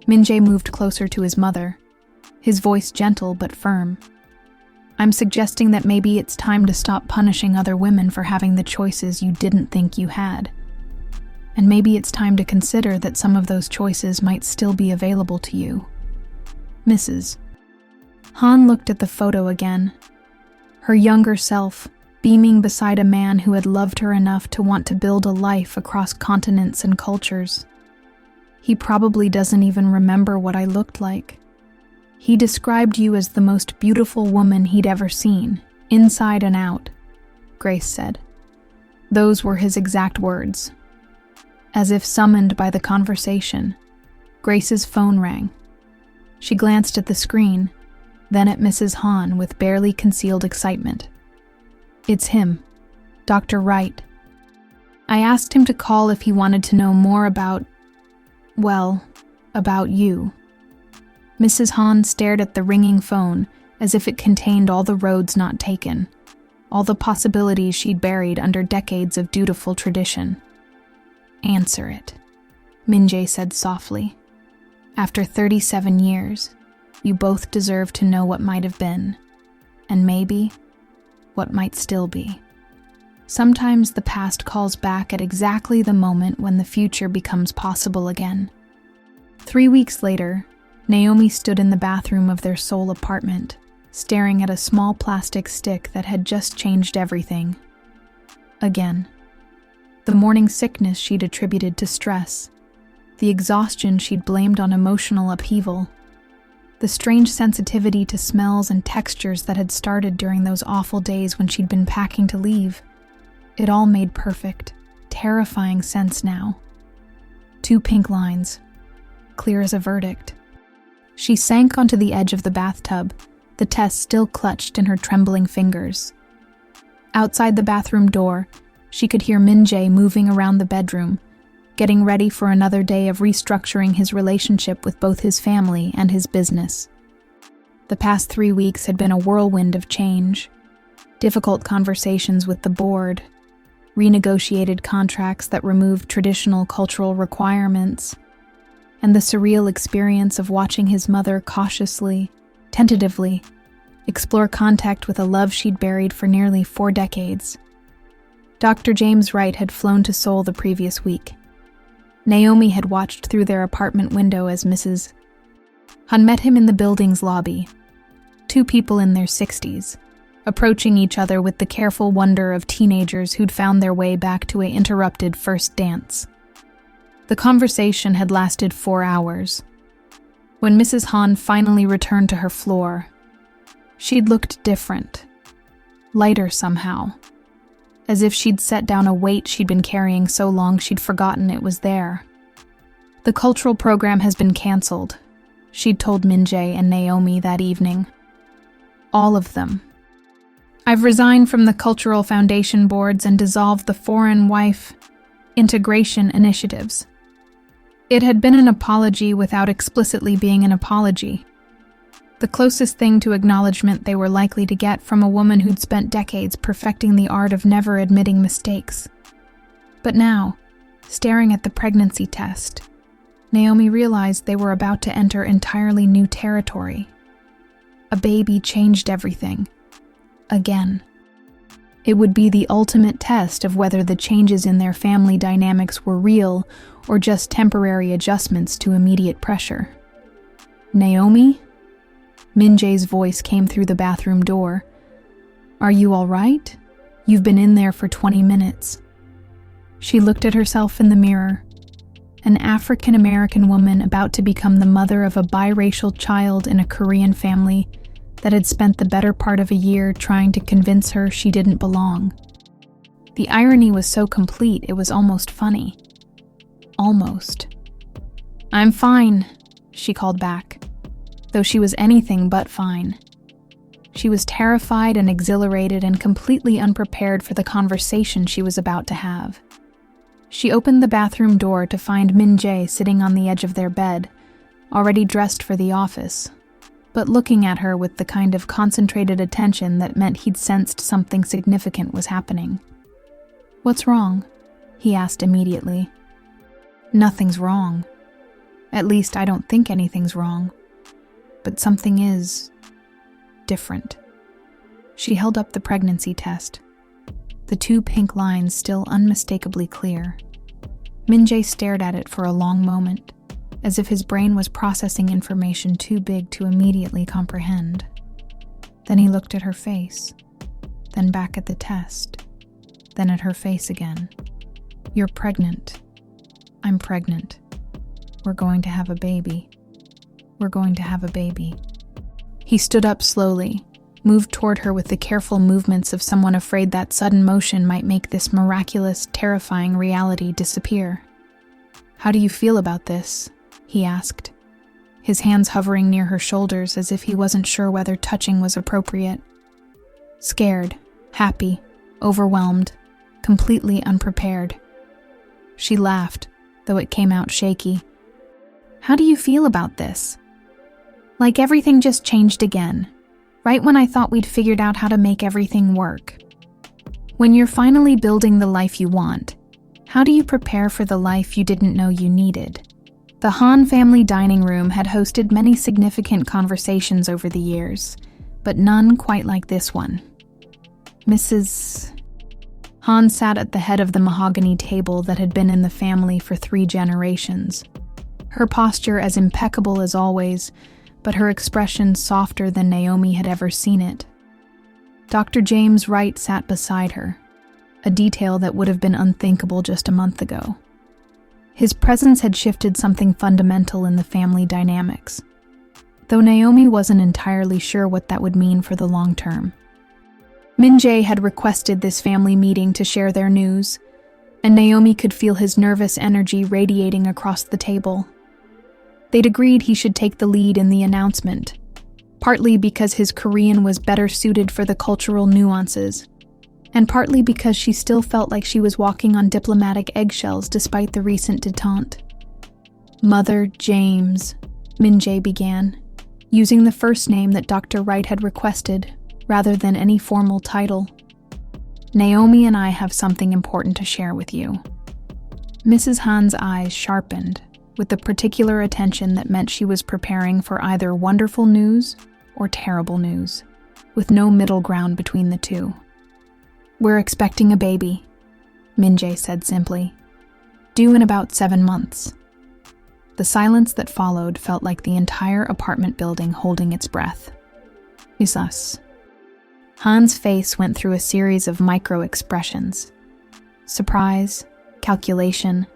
Min-jae moved closer to his mother, his voice gentle but firm. "I'm suggesting that maybe it's time to stop punishing other women for having the choices you didn't think you had. And maybe it's time to consider that some of those choices might still be available to you." Mrs. Han looked at the photo again, her younger self beaming beside a man who had loved her enough to want to build a life across continents and cultures. "He probably doesn't even remember what I looked like. He described you as the most beautiful woman he'd ever seen, inside and out," Grace said. Those were his exact words. As if summoned by the conversation, Grace's phone rang. She glanced at the screen, then at Mrs. Han with barely concealed excitement. "It's him, Dr. Wright. I asked him to call if he wanted to know more about you." Mrs. Han stared at the ringing phone as if it contained all the roads not taken, all the possibilities she'd buried under decades of dutiful tradition. "Answer it," Min-jae said softly. "After 37 years, you both deserve to know what might have been, and maybe what might still be. Sometimes the past calls back at exactly the moment when the future becomes possible again." 3 weeks later, Naomi stood in the bathroom of their Seoul apartment, staring at a small plastic stick that had just changed everything. Again. The morning sickness she'd attributed to stress. The exhaustion she'd blamed on emotional upheaval. The strange sensitivity to smells and textures that had started during those awful days when she'd been packing to leave. It all made perfect, terrifying sense now. 2 pink lines, clear as a verdict. She sank onto the edge of the bathtub, the test still clutched in her trembling fingers. Outside the bathroom door, she could hear Min-jae moving around the bedroom, getting ready for another day of restructuring his relationship with both his family and his business. The past 3 weeks had been a whirlwind of change. Difficult conversations with the board, renegotiated contracts that removed traditional cultural requirements, and the surreal experience of watching his mother cautiously, tentatively, explore contact with a love she'd buried for nearly 4 decades. Dr. James Wright had flown to Seoul the previous week. Naomi had watched through their apartment window as Mrs. Han met him in the building's lobby. 2 people in their 60s, approaching each other with the careful wonder of teenagers who'd found their way back to an interrupted first dance. The conversation had lasted 4 hours. When Mrs. Han finally returned to her floor, she'd looked different, lighter somehow, as if she'd set down a weight she'd been carrying so long she'd forgotten it was there. The cultural program has been canceled, she'd told Min-jae and Naomi that evening. All of them. I've resigned from the cultural foundation boards and dissolved the foreign wife integration initiatives. It had been an apology without explicitly being an apology. The closest thing to acknowledgement they were likely to get from a woman who'd spent decades perfecting the art of never admitting mistakes. But now, staring at the pregnancy test, Naomi realized they were about to enter entirely new territory. A baby changed everything. Again. It would be the ultimate test of whether the changes in their family dynamics were real or just temporary adjustments to immediate pressure. Naomi? Min-jae's voice came through the bathroom door. Are you all right? You've been in there for 20 minutes. She looked at herself in the mirror. An African-American woman about to become the mother of a biracial child in a Korean family that had spent the better part of a year trying to convince her she didn't belong. The irony was so complete it was almost funny. Almost. I'm fine, she called back, though she was anything but fine. She was terrified and exhilarated and completely unprepared for the conversation she was about to have. She opened the bathroom door to find Min-jae sitting on the edge of their bed, already dressed for the office, but looking at her with the kind of concentrated attention that meant he'd sensed something significant was happening. What's wrong? He asked immediately. Nothing's wrong. At least I don't think anything's wrong. But something is different. She held up the pregnancy test, the 2 pink lines still unmistakably clear. Min-jae stared at it for a long moment, as if his brain was processing information too big to immediately comprehend. Then he looked at her face, then back at the test, then at her face again. You're pregnant. I'm pregnant. We're going to have a baby. We're going to have a baby. He stood up slowly, moved toward her with the careful movements of someone afraid that sudden motion might make this miraculous, terrifying reality disappear. How do you feel about this? He asked, his hands hovering near her shoulders as if he wasn't sure whether touching was appropriate. Scared, happy, overwhelmed, completely unprepared. She laughed, though it came out shaky. How do you feel about this? Like everything just changed again, right when I thought we'd figured out how to make everything work. When you're finally building the life you want, how do you prepare for the life you didn't know you needed? The Han family dining room had hosted many significant conversations over the years, but none quite like this one. Mrs. Han sat at the head of the mahogany table that had been in the family for 3 generations. Her posture as impeccable as always, but her expression softer than Naomi had ever seen it. Dr. James Wright sat beside her, a detail that would have been unthinkable just a month ago. His presence had shifted something fundamental in the family dynamics, though Naomi wasn't entirely sure what that would mean for the long term. Min-jae had requested this family meeting to share their news, and Naomi could feel his nervous energy radiating across the table. They'd agreed he should take the lead in the announcement, partly because his Korean was better suited for the cultural nuances, and partly because she still felt like she was walking on diplomatic eggshells despite the recent detente. Mother James, Min-jae began, using the first name that Dr. Wright had requested, rather than any formal title. Naomi and I have something important to share with you. Mrs. Han's eyes sharpened, with the particular attention that meant she was preparing for either wonderful news or terrible news, with no middle ground between the two. "We're expecting a baby," Min-jae said simply. "Due in about 7 months." The silence that followed felt like the entire apartment building holding its breath. "Is us." Han's face went through a series of micro-expressions. Surprise, calculation,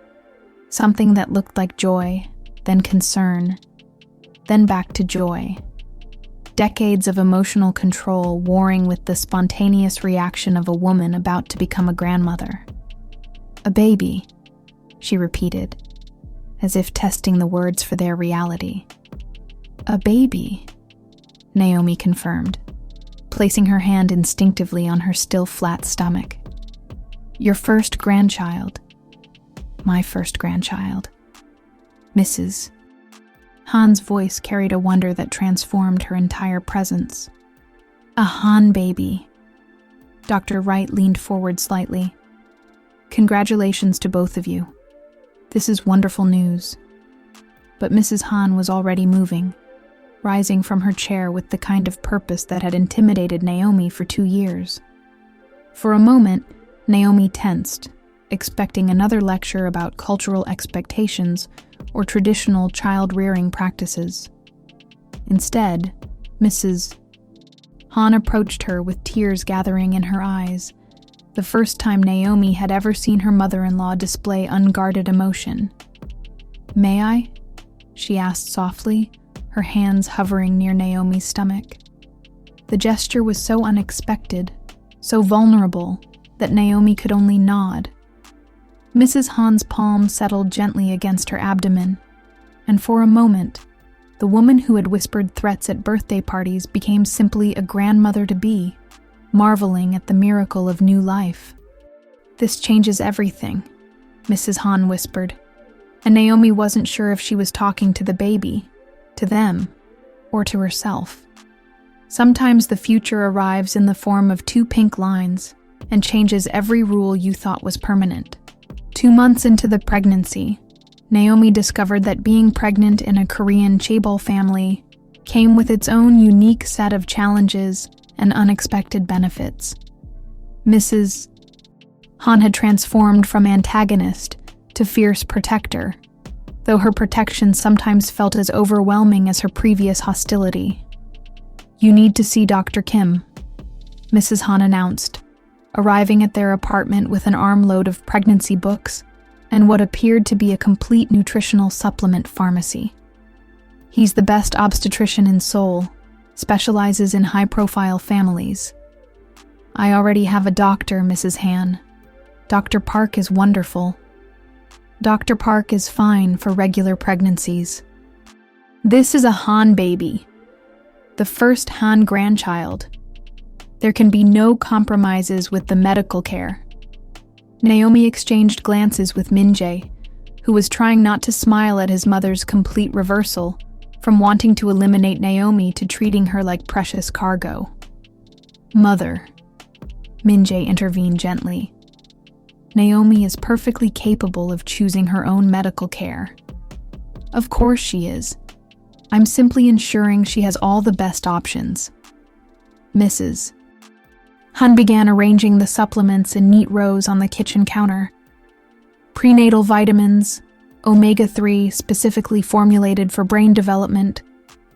something that looked like joy, then concern, then back to joy. Decades of emotional control warring with the spontaneous reaction of a woman about to become a grandmother. "A baby," she repeated, as if testing the words for their reality. "A baby," Naomi confirmed, placing her hand instinctively on her still flat stomach. "Your first grandchild." "My first grandchild." "Mrs." Han's voice carried a wonder that transformed her entire presence. "A Han baby." Dr. Wright leaned forward slightly. "Congratulations to both of you. This is wonderful news." But Mrs. Han was already moving, rising from her chair with the kind of purpose that had intimidated Naomi for 2 years. For a moment, Naomi tensed, expecting another lecture about cultural expectations or traditional child-rearing practices. Instead, Mrs. Han approached her with tears gathering in her eyes, the first time Naomi had ever seen her mother-in-law display unguarded emotion. "May I?" she asked softly, her hands hovering near Naomi's stomach. The gesture was so unexpected, so vulnerable, that Naomi could only nod. Mrs. Han's palm settled gently against her abdomen, and for a moment, the woman who had whispered threats at birthday parties became simply a grandmother-to-be, marveling at the miracle of new life. "This changes everything," Mrs. Han whispered, and Naomi wasn't sure if she was talking to the baby, to them, or to herself. Sometimes the future arrives in the form of 2 pink lines and changes every rule you thought was permanent. 2 months into the pregnancy, Naomi discovered that being pregnant in a Korean chaebol family came with its own unique set of challenges and unexpected benefits. Mrs. Han had transformed from antagonist to fierce protector, though her protection sometimes felt as overwhelming as her previous hostility. "You need to see Dr. Kim," Mrs. Han announced, arriving at their apartment with an armload of pregnancy books and what appeared to be a complete nutritional supplement pharmacy. "He's the best obstetrician in Seoul, specializes in high-profile families." "I already have a doctor, Mrs. Han. Dr. Park is wonderful." "Dr. Park is fine for regular pregnancies." "This is a Han baby, the first Han grandchild. There can be no compromises with the medical care." Naomi exchanged glances with Min-jae, who was trying not to smile at his mother's complete reversal, from wanting to eliminate Naomi to treating her like precious cargo. "Mother," Min-jae intervened gently. "Naomi is perfectly capable of choosing her own medical care." "Of course she is. I'm simply ensuring she has all the best options." Mrs. Han began arranging the supplements in neat rows on the kitchen counter. Prenatal vitamins, omega-3 specifically formulated for brain development,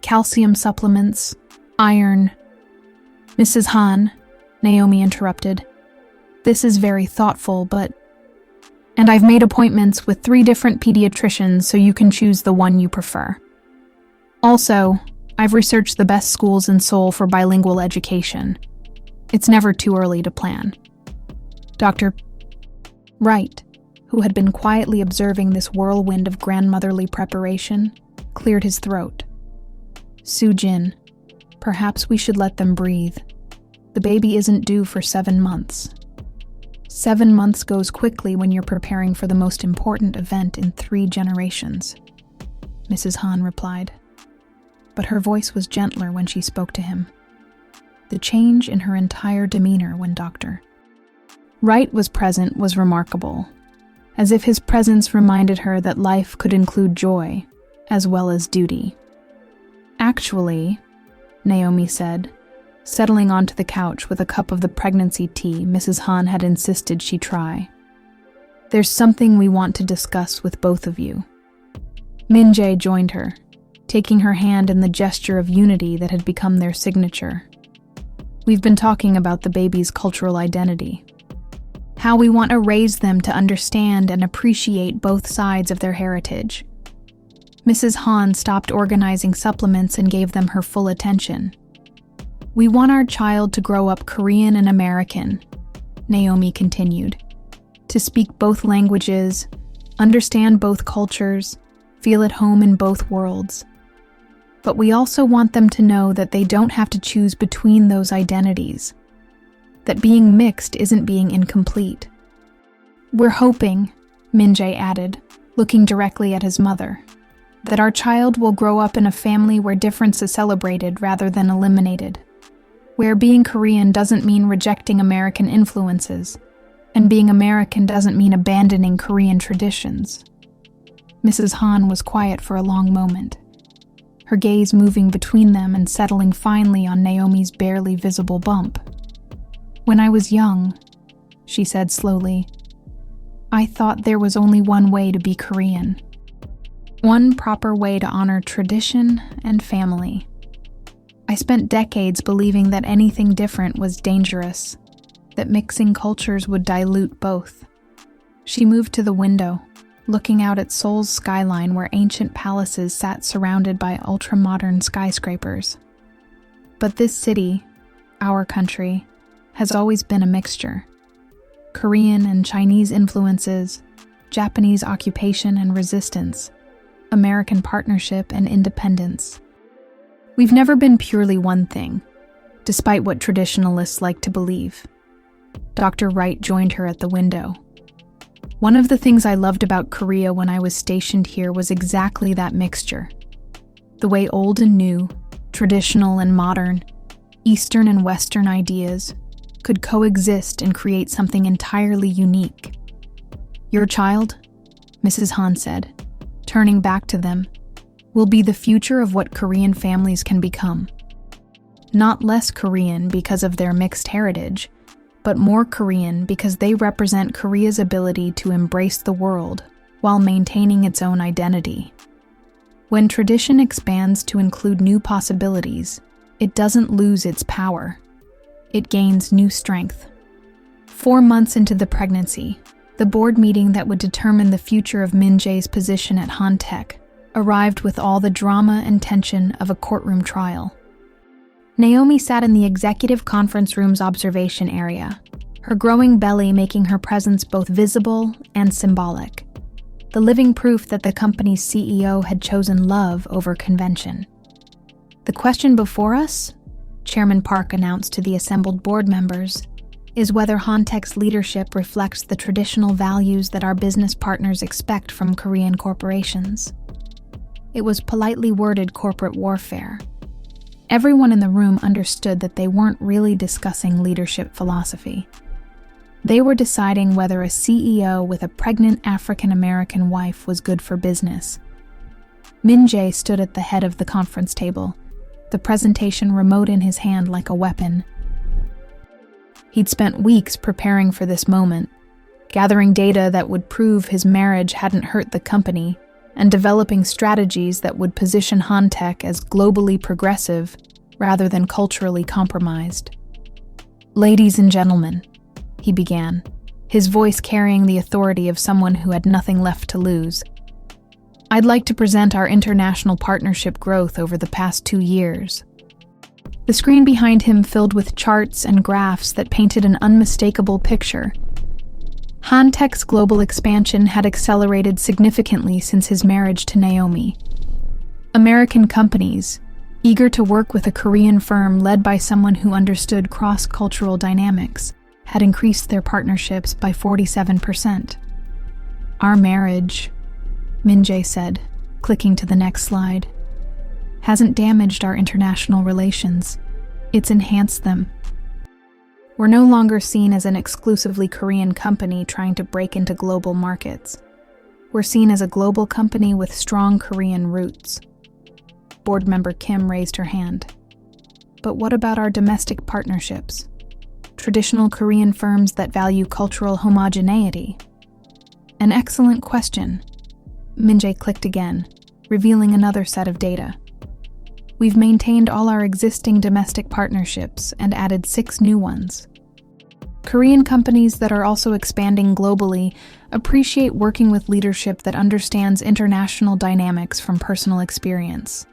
calcium supplements, iron. Mrs. Han, Naomi interrupted. This is very thoughtful, but... And I've made appointments with 3 different pediatricians so you can choose the one you prefer. Also, I've researched the best schools in Seoul for bilingual education. It's never too early to plan. Dr. Wright, who had been quietly observing this whirlwind of grandmotherly preparation, cleared his throat. Soo-jin, perhaps we should let them breathe. The baby isn't due for 7 months. 7 months goes quickly when you're preparing for the most important event in 3 generations, Mrs. Han replied. But her voice was gentler when she spoke to him. The change in her entire demeanor when Dr. Wright was present was remarkable, as if his presence reminded her that life could include joy as well as duty. Actually, Naomi said, settling onto the couch with a cup of the pregnancy tea Mrs. Han had insisted she try. There's something we want to discuss with both of you. Min-jae joined her, taking her hand in the gesture of unity that had become their signature. We've been talking about the baby's cultural identity, how we want to raise them to understand and appreciate both sides of their heritage. Mrs. Han stopped organizing supplements and gave them her full attention. We want our child to grow up Korean and American, Naomi continued, to speak both languages, understand both cultures, feel at home in both worlds. But we also want them to know that they don't have to choose between those identities, that being mixed isn't being incomplete. We're hoping, Min-jae added, looking directly at his mother, that our child will grow up in a family where difference is celebrated rather than eliminated, where being Korean doesn't mean rejecting American influences, and being American doesn't mean abandoning Korean traditions. Mrs. Han was quiet for a long moment, her gaze moving between them and settling finally on Naomi's barely visible bump. When I was young, she said slowly, I thought there was only one way to be Korean. One proper way to honor tradition and family. I spent decades believing that anything different was dangerous, that mixing cultures would dilute both. She moved to the window, looking out at Seoul's skyline where ancient palaces sat surrounded by ultra-modern skyscrapers. But this city, our country, has always been a mixture. Korean and Chinese influences, Japanese occupation and resistance, American partnership and independence. We've never been purely one thing, despite what traditionalists like to believe. Dr. Wright joined her at the window. One of the things I loved about Korea when I was stationed here was exactly that mixture. The way old and new, traditional and modern, Eastern and Western ideas could coexist and create something entirely unique. Your child, Mrs. Han said, turning back to them, will be the future of what Korean families can become. Not less Korean because of their mixed heritage, but more Korean because they represent Korea's ability to embrace the world while maintaining its own identity. When tradition expands to include new possibilities, it doesn't lose its power. It gains new strength. 4 months into the pregnancy, the board meeting that would determine the future of Min-jae's position at Hantech arrived with all the drama and tension of a courtroom trial. Naomi sat in the executive conference room's observation area, her growing belly making her presence both visible and symbolic, the living proof that the company's CEO had chosen love over convention. The question before us, Chairman Park announced to the assembled board members, is whether Hantech's leadership reflects the traditional values that our business partners expect from Korean corporations. It was politely worded corporate warfare. Everyone in the room understood that they weren't really discussing leadership philosophy. They were deciding whether a CEO with a pregnant African-American wife was good for business. Min-jae stood at the head of the conference table, the presentation remote in his hand like a weapon. He'd spent weeks preparing for this moment, gathering data that would prove his marriage hadn't hurt the company, and developing strategies that would position Hantech as globally progressive rather than culturally compromised. "Ladies and gentlemen," he began, his voice carrying the authority of someone who had nothing left to lose. "I'd like to present our international partnership growth over the past 2 years." The screen behind him filled with charts and graphs that painted an unmistakable picture. Hantech's global expansion had accelerated significantly since his marriage to Naomi. American companies, eager to work with a Korean firm led by someone who understood cross-cultural dynamics, had increased their partnerships by 47%. "Our marriage," Min-jae said, clicking to the next slide, "hasn't damaged our international relations. It's enhanced them. We're no longer seen as an exclusively Korean company trying to break into global markets. We're seen as a global company with strong Korean roots." Board member Kim raised her hand. "But what about our domestic partnerships? Traditional Korean firms that value cultural homogeneity?" "An excellent question." Min-jae clicked again, revealing another set of data. "We've maintained all our existing domestic partnerships and added 6 new ones. Korean companies that are also expanding globally appreciate working with leadership that understands international dynamics from personal experience."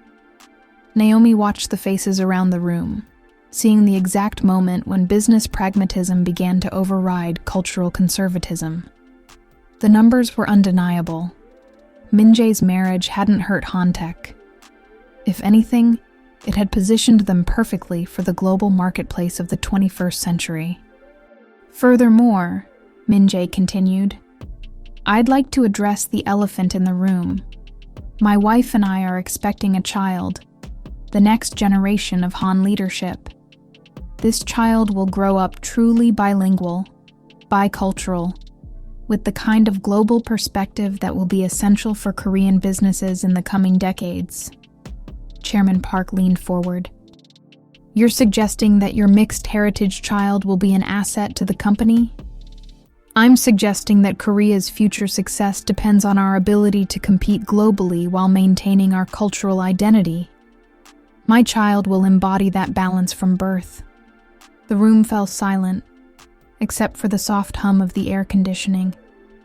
Naomi watched the faces around the room, seeing the exact moment when business pragmatism began to override cultural conservatism. The numbers were undeniable. Min-jae's marriage hadn't hurt Hantech. If anything, it had positioned them perfectly for the global marketplace of the 21st century. "Furthermore," Min-jae continued, "I'd like to address the elephant in the room. My wife and I are expecting a child, the next generation of Han leadership. This child will grow up truly bilingual, bicultural, with the kind of global perspective that will be essential for Korean businesses in the coming decades." Chairman Park leaned forward. "You're suggesting that your mixed heritage child will be an asset to the company?" "I'm suggesting that Korea's future success depends on our ability to compete globally while maintaining our cultural identity. My child will embody that balance from birth." The room fell silent, except for the soft hum of the air conditioning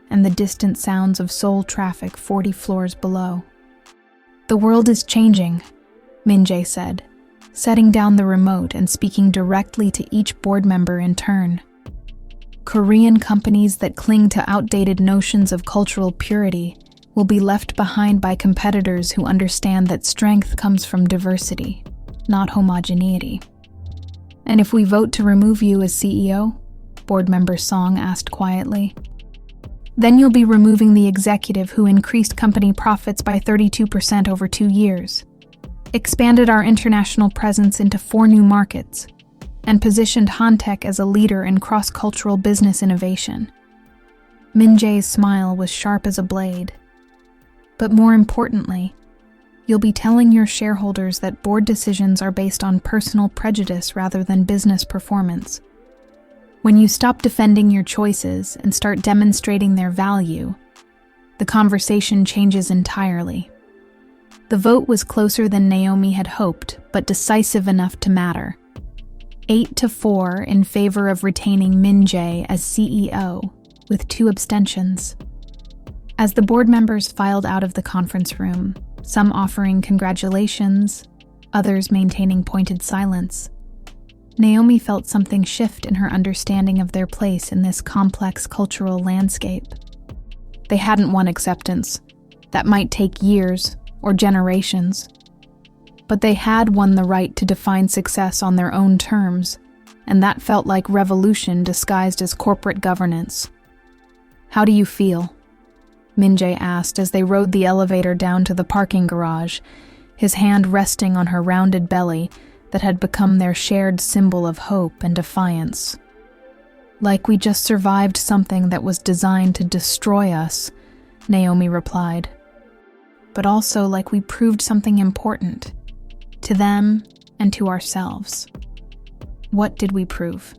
and the distant sounds of Seoul traffic 40 floors below. "The world is changing," Min-jae said, setting down the remote and speaking directly to each board member in turn. "Korean companies that cling to outdated notions of cultural purity will be left behind by competitors who understand that strength comes from diversity, not homogeneity." "And if we vote to remove you as CEO?" Board member Song asked quietly. "Then you'll be removing the executive who increased company profits by 32% over 2 years, expanded our international presence into 4 new markets, and positioned Hantech as a leader in cross-cultural business innovation." Min-jae's smile was sharp as a blade. "But more importantly, you'll be telling your shareholders that board decisions are based on personal prejudice rather than business performance. When you stop defending your choices and start demonstrating their value, the conversation changes entirely." The vote was closer than Naomi had hoped, but decisive enough to matter. 8-4 in favor of retaining Min-jae as CEO, with 2 abstentions. As the board members filed out of the conference room, some offering congratulations, others maintaining pointed silence, Naomi felt something shift in her understanding of their place in this complex cultural landscape. They hadn't won acceptance. That might take years or generations. But they had won the right to define success on their own terms, and that felt like revolution disguised as corporate governance. "How do you feel?" Min-jae asked as they rode the elevator down to the parking garage, his hand resting on her rounded belly that had become their shared symbol of hope and defiance. "Like we just survived something that was designed to destroy us," Naomi replied. "But also like we proved something important, to them and to ourselves." "What did we prove?"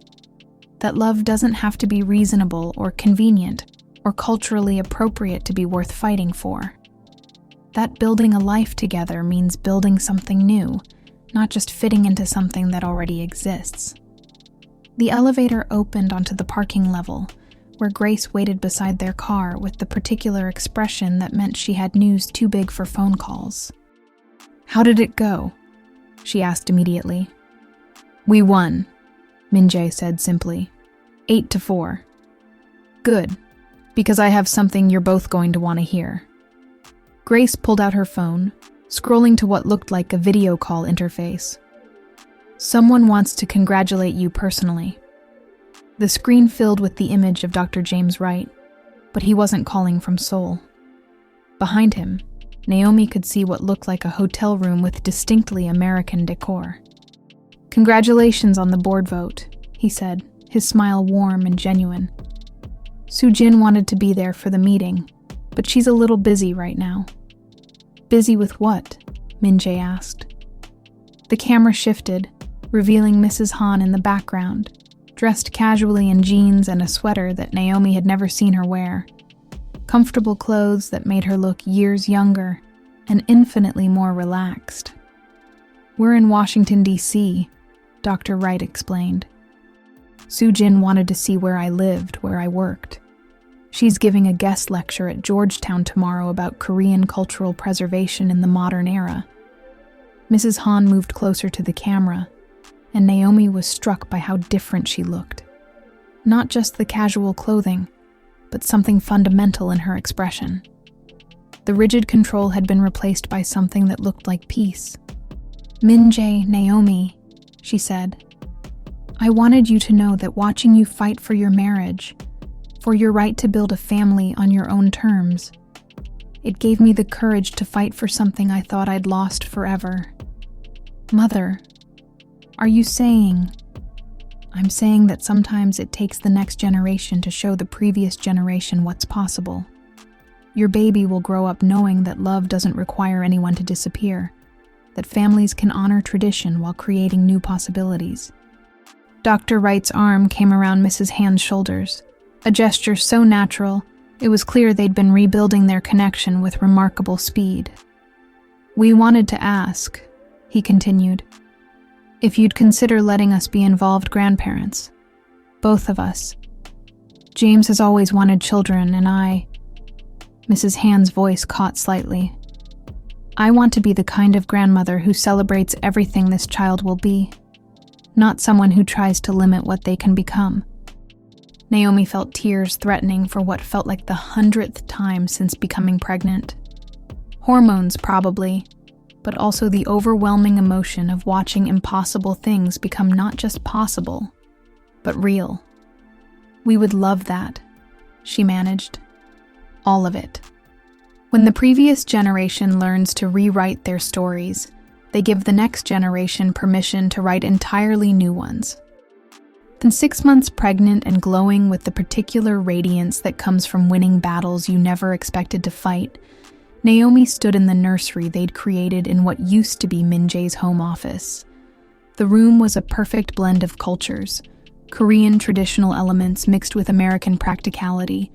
"That love doesn't have to be reasonable or convenient or culturally appropriate to be worth fighting for." That building a life together means building something new, not just fitting into something that already exists. The elevator opened onto the parking level, where Grace waited beside their car with the particular expression that meant she had news too big for phone calls. "How did it go?" she asked immediately. "We won," Min-jae said simply. 8-4. "Good, because I have something you're both going to want to hear." Grace pulled out her phone, scrolling to what looked like a video call interface. "Someone wants to congratulate you personally." The screen filled with the image of Dr. James Wright, but he wasn't calling from Seoul. Behind him, Naomi could see what looked like a hotel room with distinctly American decor. "Congratulations on the board vote," he said, his smile warm and genuine. "Soo-jin wanted to be there for the meeting, but she's a little busy right now." "Busy with what?" Min-jae asked. The camera shifted, revealing Mrs. Han in the background, dressed casually in jeans and a sweater that Naomi had never seen her wear. Comfortable clothes that made her look years younger and infinitely more relaxed. "We're in Washington, D.C., Dr. Wright explained. "Soo-jin wanted to see where I lived, where I worked. She's giving a guest lecture at Georgetown tomorrow about Korean cultural preservation in the modern era." Mrs. Han moved closer to the camera, and Naomi was struck by how different she looked. Not just the casual clothing, but something fundamental in her expression. The rigid control had been replaced by something that looked like peace. "Min-jae, Naomi," she said, "I wanted you to know that watching you fight for your marriage, for your right to build a family on your own terms, it gave me the courage to fight for something I thought I'd lost forever." "Mother, are you saying—" "I'm saying that sometimes it takes the next generation to show the previous generation what's possible. Your baby will grow up knowing that love doesn't require anyone to disappear, that families can honor tradition while creating new possibilities." Dr. Wright's arm came around Mrs. Han's shoulders, a gesture so natural, it was clear they'd been rebuilding their connection with remarkable speed. "We wanted to ask," he continued, "if you'd consider letting us be involved grandparents. Both of us. James has always wanted children, and I—" Mrs. Han's voice caught slightly. "I want to be the kind of grandmother who celebrates everything this child will be, not someone who tries to limit what they can become." Naomi felt tears threatening for what felt like the 100th time since becoming pregnant. Hormones, probably, but also the overwhelming emotion of watching impossible things become not just possible, but real. "We would love that," she managed. "All of it." When the previous generation learns to rewrite their stories, they give the next generation permission to write entirely new ones. Then 6 months pregnant and glowing with the particular radiance that comes from winning battles you never expected to fight, Naomi stood in the nursery they'd created in what used to be Min-jae's home office. The room was a perfect blend of cultures, Korean traditional elements mixed with American practicality,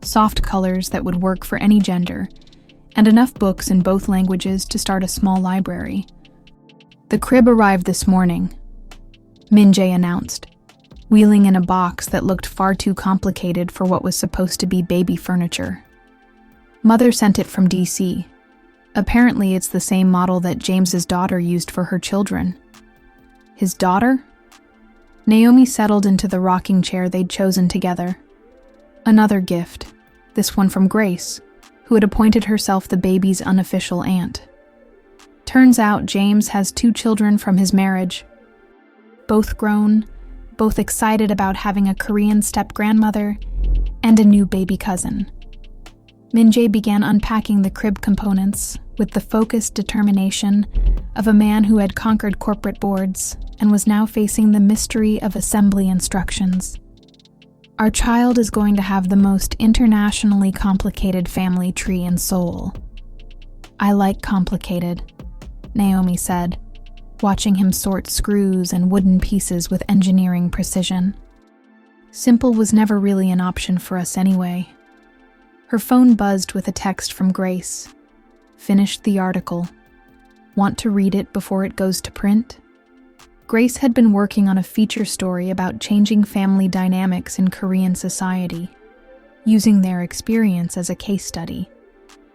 soft colors that would work for any gender, and enough books in both languages to start a small library. "The crib arrived this morning," Min-jae announced, wheeling in a box that looked far too complicated for what was supposed to be baby furniture. "Mother sent it from D.C. Apparently it's the same model that James's daughter used for her children." "His daughter?" Naomi settled into the rocking chair they'd chosen together. Another gift, this one from Grace, who had appointed herself the baby's unofficial aunt. "Turns out James has 2 children from his marriage. Both grown, both excited about having a Korean step-grandmother and a new baby cousin." Min-jae began unpacking the crib components with the focused determination of a man who had conquered corporate boards and was now facing the mystery of assembly instructions. "Our child is going to have the most internationally complicated family tree in Seoul." "I like complicated," Naomi said, watching him sort screws and wooden pieces with engineering precision. "Simple was never really an option for us anyway." Her phone buzzed with a text from Grace. Finished the article. Want to read it before it goes to print? Grace had been working on a feature story about changing family dynamics in Korean society, using their experience as a case study.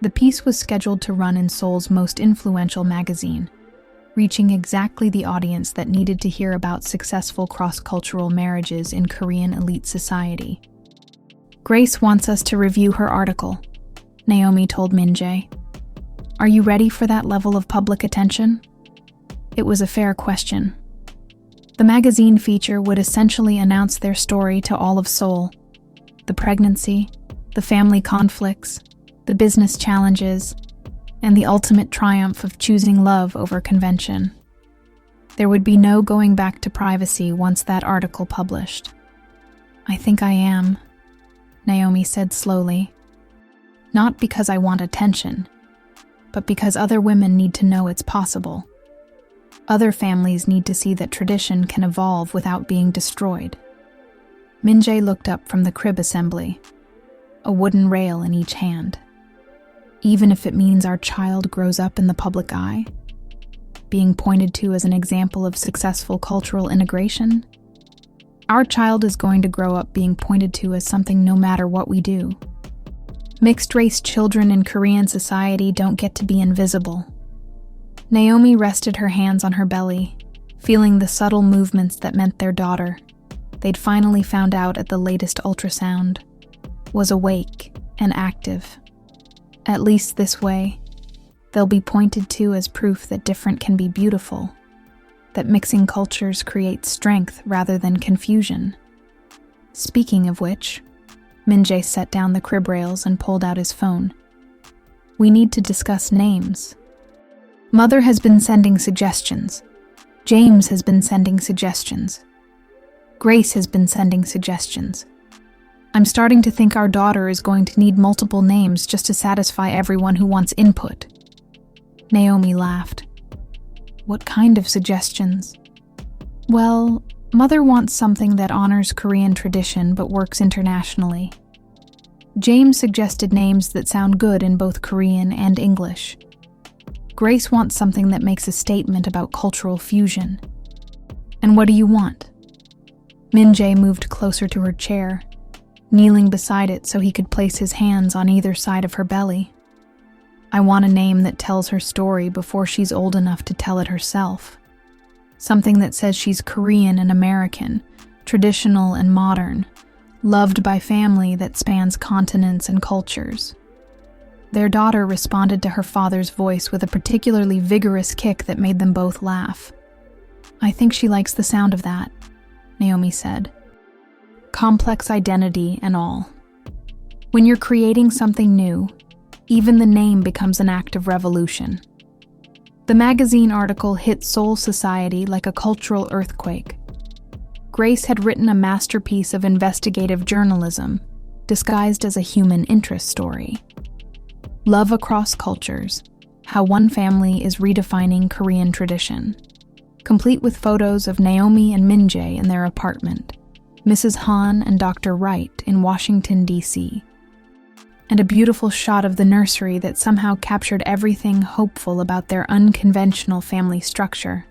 The piece was scheduled to run in Seoul's most influential magazine, reaching exactly the audience that needed to hear about successful cross-cultural marriages in Korean elite society. Grace wants us to review her article, Naomi told Min-jae. Are you ready for that level of public attention? It was a fair question. The magazine feature would essentially announce their story to all of Seoul. The pregnancy, the family conflicts, the business challenges, and the ultimate triumph of choosing love over convention. There would be no going back to privacy once that article published. I think I am, Naomi said slowly. Not because I want attention, but because other women need to know it's possible. Other families need to see that tradition can evolve without being destroyed. Min-jae looked up from the crib assembly, a wooden rail in each hand. Even if it means our child grows up in the public eye, being pointed to as an example of successful cultural integration, our child is going to grow up being pointed to as something no matter what we do. Mixed-race children in Korean society don't get to be invisible. Naomi rested her hands on her belly, feeling the subtle movements that meant their daughter, they'd finally found out at the latest ultrasound, was awake and active. At least this way, they'll be pointed to as proof that different can be beautiful, that mixing cultures creates strength rather than confusion. Speaking of which, Min-jae set down the crib rails and pulled out his phone. We need to discuss names. Mother has been sending suggestions. James has been sending suggestions. Grace has been sending suggestions. I'm starting to think our daughter is going to need multiple names just to satisfy everyone who wants input. Naomi laughed. What kind of suggestions? Well, Mother wants something that honors Korean tradition but works internationally. James suggested names that sound good in both Korean and English. Grace wants something that makes a statement about cultural fusion. And what do you want? Min-jae moved closer to her chair, kneeling beside it so he could place his hands on either side of her belly. I want a name that tells her story before she's old enough to tell it herself. Something that says she's Korean and American, traditional and modern, loved by family that spans continents and cultures. Their daughter responded to her father's voice with a particularly vigorous kick that made them both laugh. I think she likes the sound of that, Naomi said. Complex identity and all. When you're creating something new, even the name becomes an act of revolution. The magazine article hit Seoul society like a cultural earthquake. Grace had written a masterpiece of investigative journalism, disguised as a human interest story. Love across cultures, how one family is redefining Korean tradition, complete with photos of Naomi and Min-jae in their apartment, Mrs. Han and Dr. Wright in Washington, D.C., and a beautiful shot of the nursery that somehow captured everything hopeful about their unconventional family structure.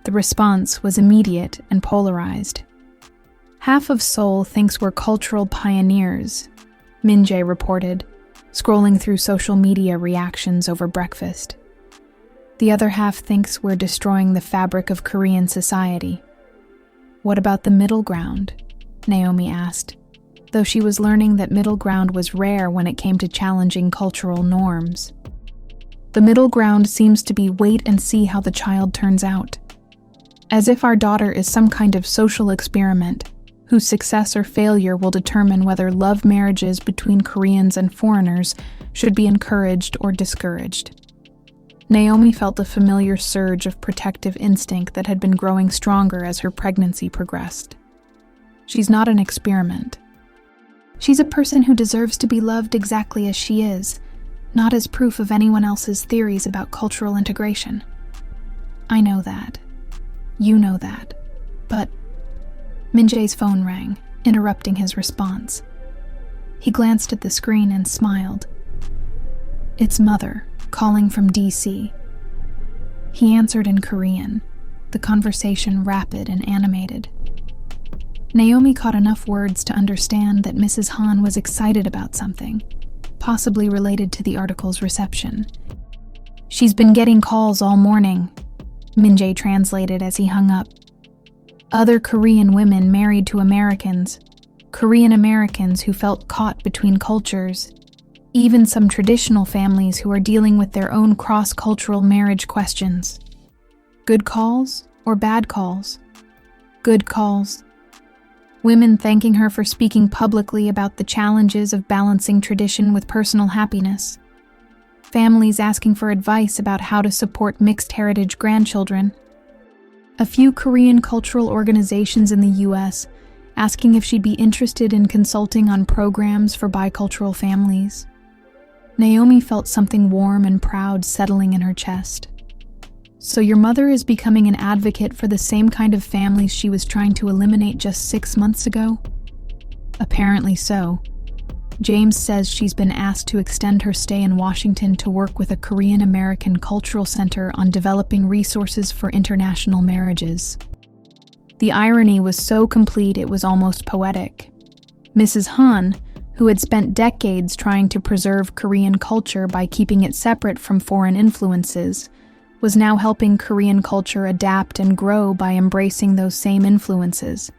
The response was immediate and polarized. Half of Seoul thinks we're cultural pioneers, Min-jae reported, scrolling through social media reactions over breakfast. The other half thinks we're destroying the fabric of Korean society. What about the middle ground? Naomi asked, though she was learning that middle ground was rare when it came to challenging cultural norms. The middle ground seems to be wait and see how the child turns out. As if our daughter is some kind of social experiment, whose success or failure will determine whether love marriages between Koreans and foreigners should be encouraged or discouraged. Naomi felt the familiar surge of protective instinct that had been growing stronger as her pregnancy progressed. She's not an experiment. She's a person who deserves to be loved exactly as she is, not as proof of anyone else's theories about cultural integration. I know that. You know that. But Min-jae's phone rang, interrupting his response. He glanced at the screen and smiled. It's Mother, calling from DC. He answered in Korean, the conversation rapid and animated. Naomi caught enough words to understand that Mrs. Han was excited about something, possibly related to the article's reception. "She's been getting calls all morning," Min-jae translated as he hung up. "Other Korean women married to Americans, Korean Americans who felt caught between cultures, even some traditional families who are dealing with their own cross-cultural marriage questions. Good calls or bad calls? Good calls. Women thanking her for speaking publicly about the challenges of balancing tradition with personal happiness. Families asking for advice about how to support mixed heritage grandchildren. A few Korean cultural organizations in the US asking if she'd be interested in consulting on programs for bicultural families." Naomi felt something warm and proud settling in her chest. "So your mother is becoming an advocate for the same kind of families she was trying to eliminate just 6 months ago?" "Apparently so. James says she's been asked to extend her stay in Washington to work with a Korean American cultural center on developing resources for international marriages." The irony was so complete it was almost poetic. Mrs. Han, who had spent decades trying to preserve Korean culture by keeping it separate from foreign influences, was now helping Korean culture adapt and grow by embracing those same influences.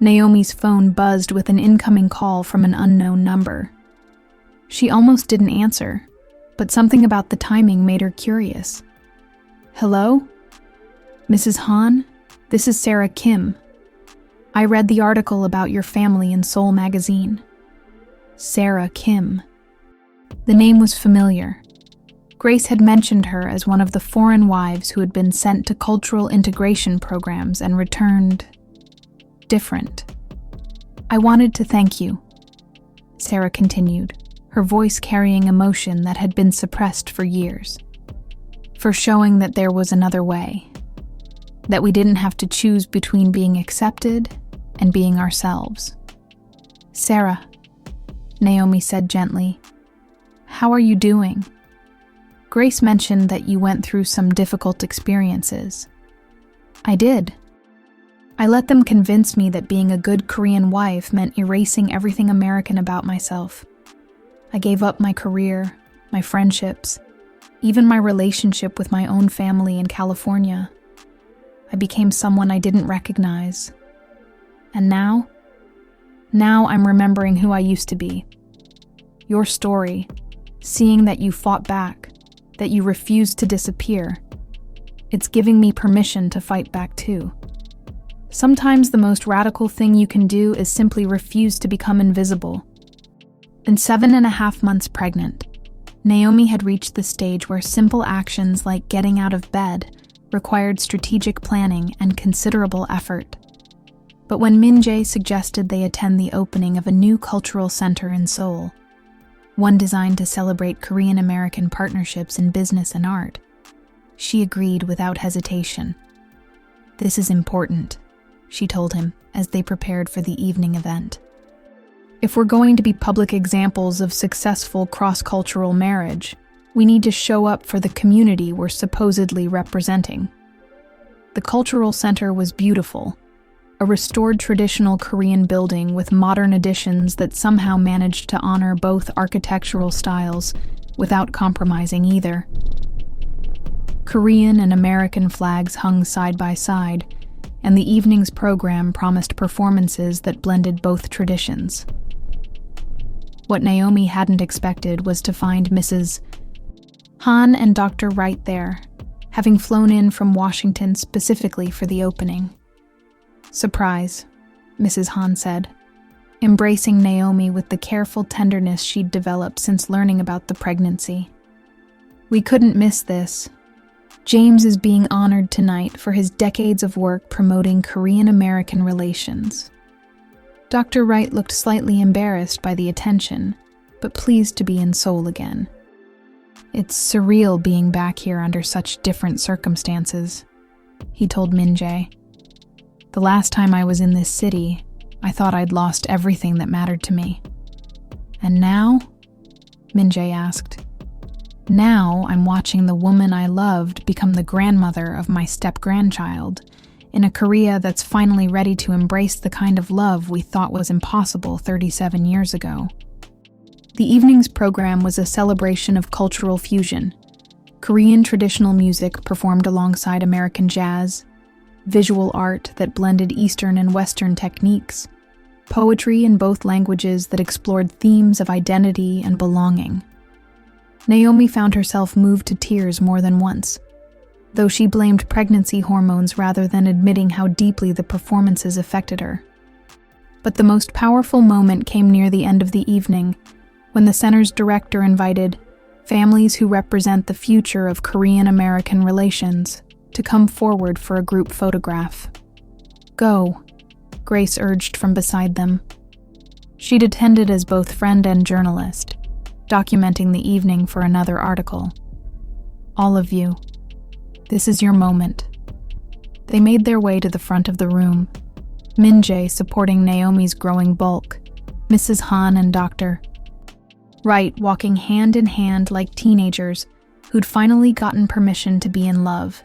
Naomi's phone buzzed with an incoming call from an unknown number. She almost didn't answer, but something about the timing made her curious. "Hello? Mrs. Han? This is Sarah Kim. I read the article about your family in Seoul magazine." Sarah Kim. The name was familiar. Grace had mentioned her as one of the foreign wives who had been sent to cultural integration programs and returned different. "I wanted to thank you," Sarah continued, her voice carrying emotion that had been suppressed for years, "for showing that there was another way, that we didn't have to choose between being accepted and being ourselves." "Sarah," Naomi said gently, "how are you doing? Grace mentioned that you went through some difficult experiences." "I did. I let them convince me that being a good Korean wife meant erasing everything American about myself. I gave up my career, my friendships, even my relationship with my own family in California. I became someone I didn't recognize. And now I'm remembering who I used to be. Your story, seeing that you fought back, that you refused to disappear, it's giving me permission to fight back too. Sometimes the most radical thing you can do is simply refuse to become invisible." And 7.5 months pregnant, Naomi had reached the stage where simple actions like getting out of bed required strategic planning and considerable effort. But when Min-jae suggested they attend the opening of a new cultural center in Seoul, one designed to celebrate Korean American partnerships in business and art, she agreed without hesitation. "This is important," she told him as they prepared for the evening event. "If we're going to be public examples of successful cross-cultural marriage, we need to show up for the community we're supposedly representing." The cultural center was beautiful, a restored traditional Korean building with modern additions that somehow managed to honor both architectural styles without compromising either. Korean and American flags hung side by side, and the evening's program promised performances that blended both traditions. What Naomi hadn't expected was to find Mrs. Han and Dr. Wright there, having flown in from Washington specifically for the opening. "Surprise," Mrs. Han said, embracing Naomi with the careful tenderness she'd developed since learning about the pregnancy. "We couldn't miss this. James is being honored tonight for his decades of work promoting Korean-American relations." Dr. Wright looked slightly embarrassed by the attention, but pleased to be in Seoul again. "It's surreal being back here under such different circumstances," he told Min-jae. "The last time I was in this city, I thought I'd lost everything that mattered to me. And now?" Min-jae asked. Now I'm watching the woman I loved become the grandmother of my step-grandchild, in a Korea that's finally ready to embrace the kind of love we thought was impossible 37 years ago. The evening's program was a celebration of cultural fusion. Korean traditional music performed alongside American jazz, visual art that blended Eastern and Western techniques, poetry in both languages that explored themes of identity and belonging. Naomi found herself moved to tears more than once, though she blamed pregnancy hormones rather than admitting how deeply the performances affected her. But the most powerful moment came near the end of the evening, when the center's director invited families who represent the future of Korean-American relations to come forward for a group photograph. "Go," Grace urged from beside them. She'd attended as both friend and journalist, documenting the evening for another article. "All of you, this is your moment." They made their way to the front of the room, Min-jae supporting Naomi's growing bulk, Mrs. Han and Dr. Wright walking hand in hand like teenagers who'd finally gotten permission to be in love,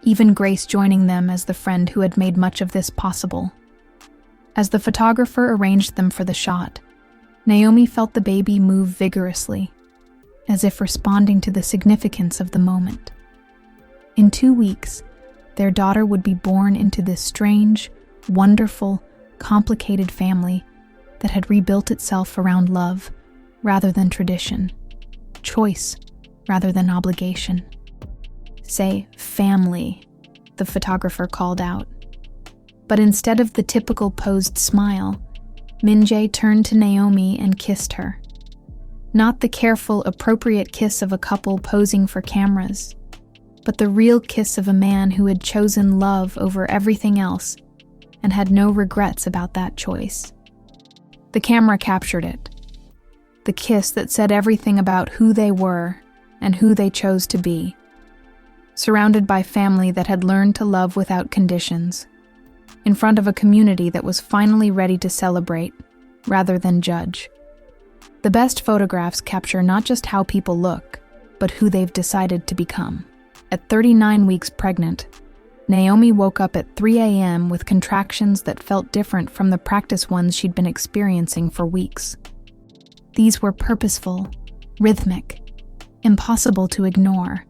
even Grace joining them as the friend who had made much of this possible. As the photographer arranged them for the shot, Naomi felt the baby move vigorously, as if responding to the significance of the moment. In 2 weeks, their daughter would be born into this strange, wonderful, complicated family that had rebuilt itself around love rather than tradition, choice rather than obligation. "Say family," the photographer called out. But instead of the typical posed smile, Min-jae turned to Naomi and kissed her. Not the careful, appropriate kiss of a couple posing for cameras, but the real kiss of a man who had chosen love over everything else and had no regrets about that choice. The camera captured it. The kiss that said everything about who they were and who they chose to be. Surrounded by family that had learned to love without conditions. In front of a community that was finally ready to celebrate, rather than judge. The best photographs capture not just how people look, but who they've decided to become. At 39 weeks pregnant, Naomi woke up at 3 a.m. with contractions that felt different from the practice ones she'd been experiencing for weeks. These were purposeful, rhythmic, impossible to ignore.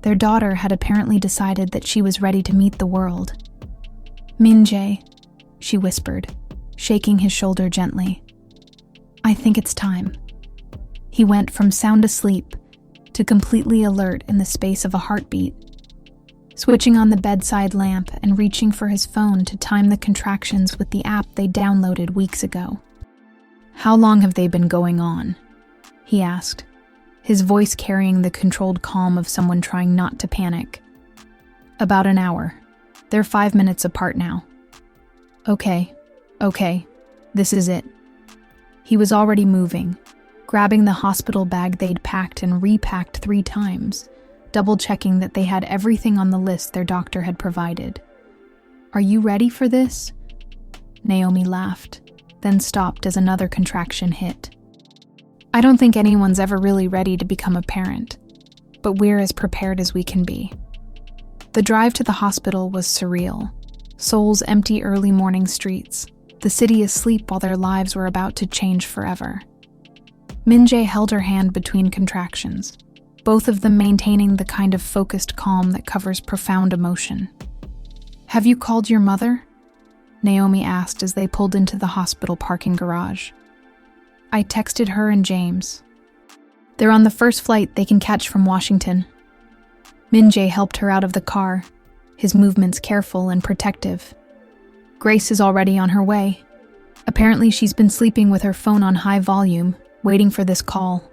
Their daughter had apparently decided that she was ready to meet the world. "Min-jae," she whispered, shaking his shoulder gently. "I think it's time." He went from sound asleep to completely alert in the space of a heartbeat, switching on the bedside lamp and reaching for his phone to time the contractions with the app they downloaded weeks ago. "How long have they been going on?" he asked, his voice carrying the controlled calm of someone trying not to panic. "About an hour. They're 5 minutes apart now." Okay, this is it." He was already moving, grabbing the hospital bag they'd packed and repacked 3 times, double-checking that they had everything on the list their doctor had provided. "Are you ready for this?" Naomi laughed, then stopped as another contraction hit. "I don't think anyone's ever really ready to become a parent, but we're as prepared as we can be." The drive to the hospital was surreal. Seoul's empty early morning streets, the city asleep while their lives were about to change forever. Min-jae held her hand between contractions, both of them maintaining the kind of focused calm that covers profound emotion. "Have you called your mother?" Naomi asked as they pulled into the hospital parking garage. "I texted her and James. They're on the first flight they can catch from Washington." Min-jae helped her out of the car, his movements careful and protective. "Grace is already on her way. Apparently she's been sleeping with her phone on high volume, waiting for this call."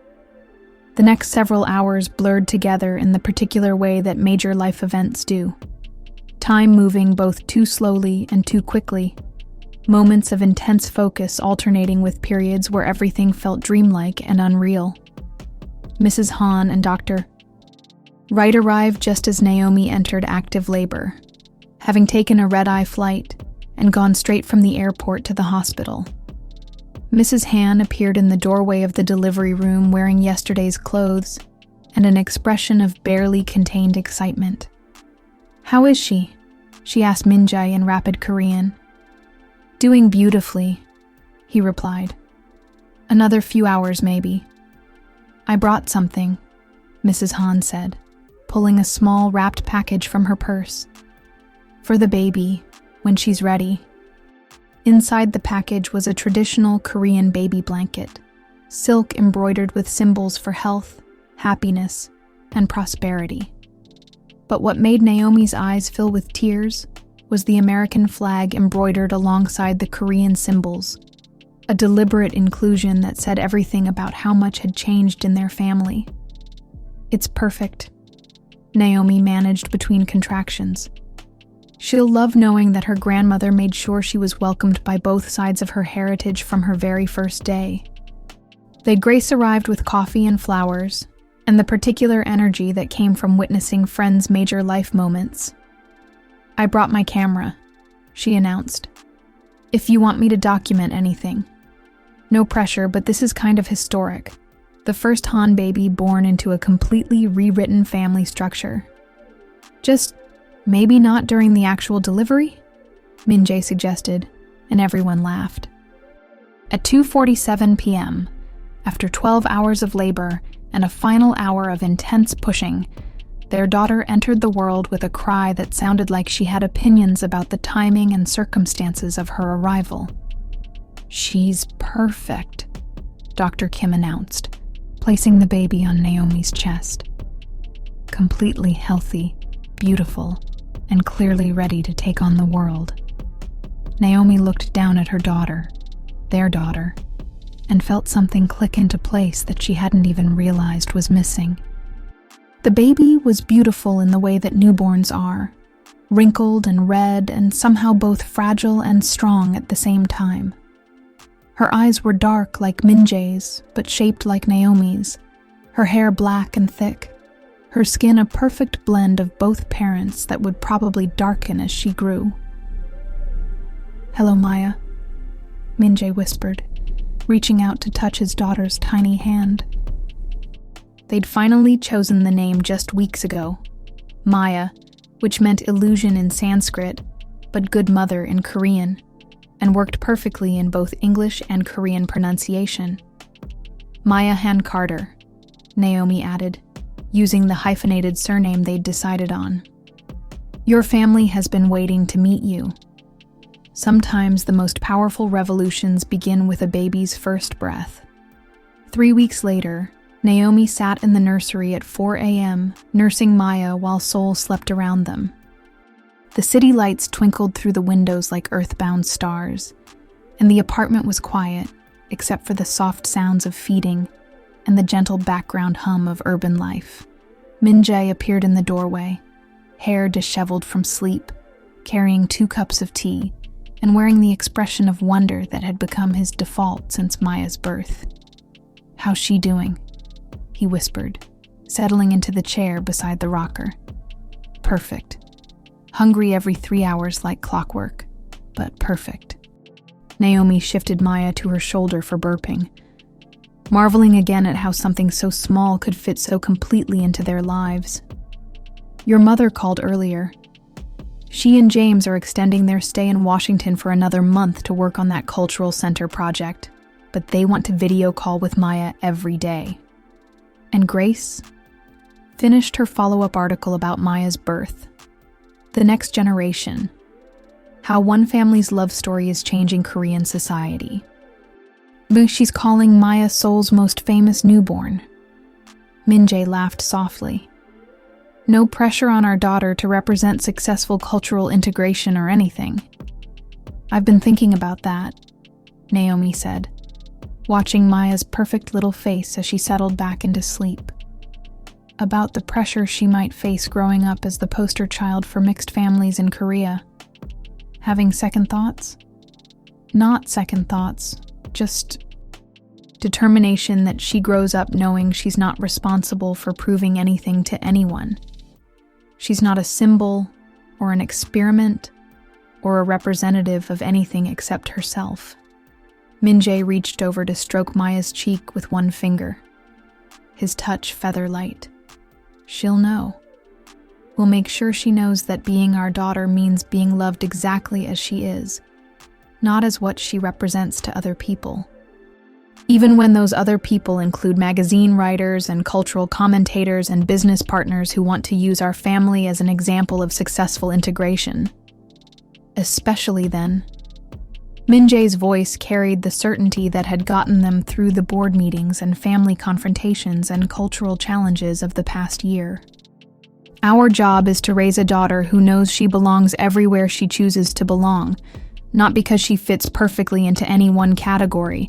The next several hours blurred together in the particular way that major life events do. Time moving both too slowly and too quickly. Moments of intense focus alternating with periods where everything felt dreamlike and unreal. Mrs. Han and Dr. Wright arrived just as Naomi entered active labor, having taken a red-eye flight and gone straight from the airport to the hospital. Mrs. Han appeared in the doorway of the delivery room wearing yesterday's clothes, and an expression of barely contained excitement. "How is she?" she asked Min-jae in rapid Korean. "Doing beautifully," he replied. "Another few hours, maybe." "I brought something," Mrs. Han said, pulling a small wrapped package from her purse. "For the baby, when she's ready." Inside the package was a traditional Korean baby blanket, silk embroidered with symbols for health, happiness, and prosperity. But what made Naomi's eyes fill with tears was the American flag embroidered alongside the Korean symbols, a deliberate inclusion that said everything about how much had changed in their family. "It's perfect," Naomi managed between contractions. She'll love knowing that her grandmother made sure she was welcomed by both sides of her heritage from her very first day. Grace arrived with coffee and flowers, and the particular energy that came from witnessing friends' major life moments. "I brought my camera," she announced. "If you want me to document anything. No pressure, but this is kind of historic. The first Han baby born into a completely rewritten family structure. Just maybe not during the actual delivery?" Min-jae suggested, and everyone laughed. At 2:47 p.m., after 12 hours of labor and a final hour of intense pushing, their daughter entered the world with a cry that sounded like she had opinions about the timing and circumstances of her arrival. "She's perfect," Dr. Kim announced, placing the baby on Naomi's chest. "Completely healthy, beautiful, and clearly ready to take on the world." Naomi looked down at her daughter, their daughter, and felt something click into place that she hadn't even realized was missing. The baby was beautiful in the way that newborns are, wrinkled and red and somehow both fragile and strong at the same time. Her eyes were dark like Min-jae's, but shaped like Naomi's, her hair black and thick, her skin a perfect blend of both parents that would probably darken as she grew. "Hello, Maya," Min-jae whispered, reaching out to touch his daughter's tiny hand. They'd finally chosen the name just weeks ago, Maya, which meant illusion in Sanskrit, but good mother in Korean, and worked perfectly in both English and Korean pronunciation. "Maya Han Carter," Naomi added, using the hyphenated surname they'd decided on. "Your family has been waiting to meet you. Sometimes the most powerful revolutions begin with a baby's first breath." 3 weeks later, Naomi sat in the nursery at 4 a.m., nursing Maya while Seoul slept around them. The city lights twinkled through the windows like earthbound stars, and the apartment was quiet, except for the soft sounds of feeding and the gentle background hum of urban life. Min-jae appeared in the doorway, hair disheveled from sleep, carrying 2 cups of tea, and wearing the expression of wonder that had become his default since Maya's birth. "How's she doing?" he whispered, settling into the chair beside the rocker. "Perfect. Hungry every 3 hours like clockwork, but perfect." Naomi shifted Maya to her shoulder for burping, marveling again at how something so small could fit so completely into their lives. "Your mother called earlier. She and James are extending their stay in Washington for another month to work on that cultural center project, but they want to video call with Maya every day." And Grace finished her follow-up article about Maya's birth. The next generation. How one family's love story is changing Korean society. She's calling Maya Seoul's most famous newborn. Min-jae laughed softly. "No pressure on our daughter to represent successful cultural integration or anything." "I've been thinking about that," Naomi said, watching Maya's perfect little face as she settled back into sleep. About the pressure she might face growing up as the poster child for mixed families in Korea. Having second thoughts? Not second thoughts, just determination that she grows up knowing she's not responsible for proving anything to anyone. She's not a symbol or an experiment or a representative of anything except herself. Min-jae reached over to stroke Maya's cheek with one finger, his touch feather light. she'll know. We'll make sure she knows that being our daughter means being loved exactly as she is, not as what she represents to other people. Even when those other people include magazine writers and cultural commentators and business partners who want to use our family as an example of successful integration. Especially then. Min-jae's voice carried the certainty that had gotten them through the board meetings and family confrontations and cultural challenges of the past year. Our job is to raise a daughter who knows she belongs everywhere she chooses to belong, not because she fits perfectly into any one category,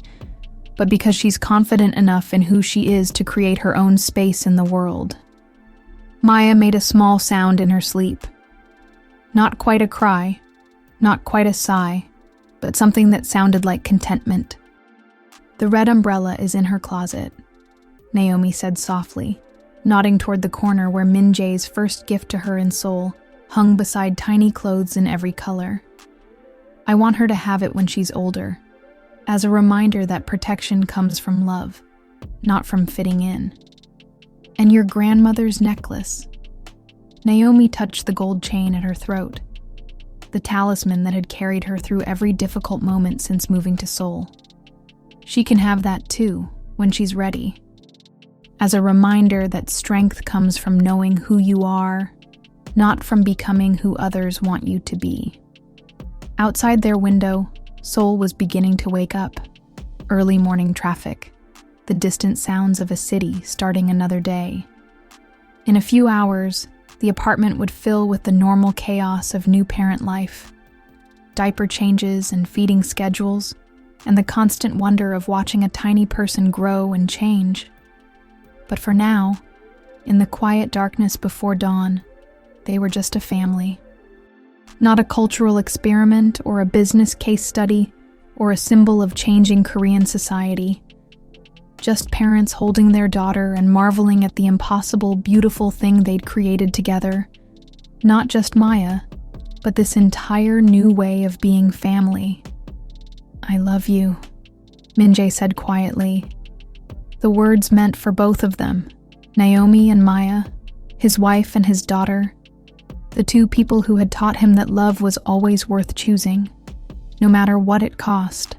but because she's confident enough in who she is to create her own space in the world. Maya made a small sound in her sleep. Not quite a cry, not quite a sigh, but something that sounded like contentment. "The red umbrella is in her closet," Naomi said softly, nodding toward the corner where Min-jae's first gift to her in Seoul hung beside tiny clothes in every color. "I want her to have it when she's older, as a reminder that protection comes from love, not from fitting in. And your grandmother's necklace." Naomi touched the gold chain at her throat, the talisman that had carried her through every difficult moment since moving to Seoul. "She can have that too, when she's ready. As a reminder that strength comes from knowing who you are, not from becoming who others want you to be." Outside their window, Seoul was beginning to wake up. Early morning traffic, the distant sounds of a city starting another day. In a few hours, the apartment would fill with the normal chaos of new parent life. Diaper changes and feeding schedules, and the constant wonder of watching a tiny person grow and change. But for now, in the quiet darkness before dawn, they were just a family. Not a cultural experiment or a business case study or a symbol of changing Korean society. Just parents holding their daughter and marveling at the impossible, beautiful thing they'd created together. Not just Maya, but this entire new way of being family. "I love you," Min-jae said quietly. The words meant for both of them, Naomi and Maya, his wife and his daughter, the two people who had taught him that love was always worth choosing, no matter what it cost.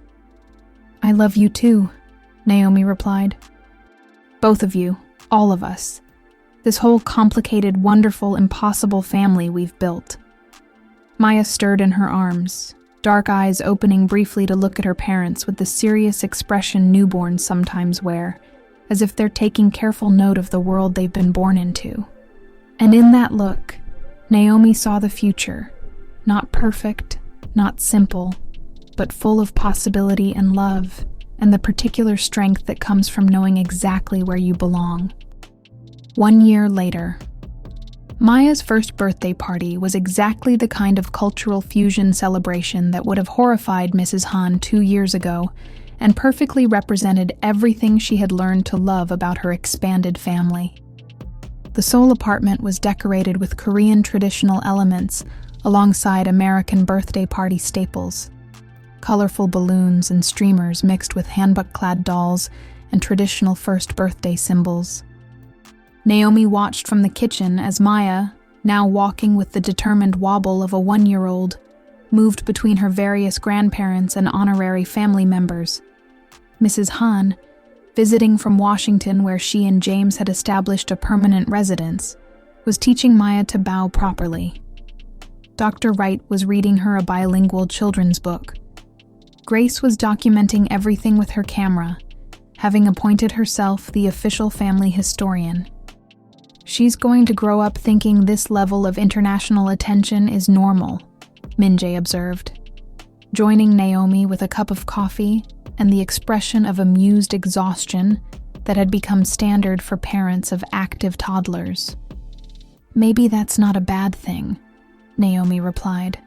"I love you too," Naomi replied. "Both of you, all of us. This whole complicated, wonderful, impossible family we've built." Maya stirred in her arms, dark eyes opening briefly to look at her parents with the serious expression newborns sometimes wear, as if they're taking careful note of the world they've been born into. And in that look, Naomi saw the future, not perfect, not simple, but full of possibility and love, and the particular strength that comes from knowing exactly where you belong. 1 year later. Maya's first birthday party was exactly the kind of cultural fusion celebration that would have horrified Mrs. Han 2 years ago and perfectly represented everything she had learned to love about her expanded family. The Seoul apartment was decorated with Korean traditional elements alongside American birthday party staples. Colorful balloons and streamers mixed with handbook-clad dolls and traditional first birthday symbols. Naomi watched from the kitchen as Maya, now walking with the determined wobble of a 1-year-old, moved between her various grandparents and honorary family members. Mrs. Han, visiting from Washington where she and James had established a permanent residence, was teaching Maya to bow properly. Dr. Wright was reading her a bilingual children's book. Grace was documenting everything with her camera, having appointed herself the official family historian. "She's going to grow up thinking this level of international attention is normal," Min-jae observed, joining Naomi with a cup of coffee and the expression of amused exhaustion that had become standard for parents of active toddlers. "Maybe that's not a bad thing," Naomi replied.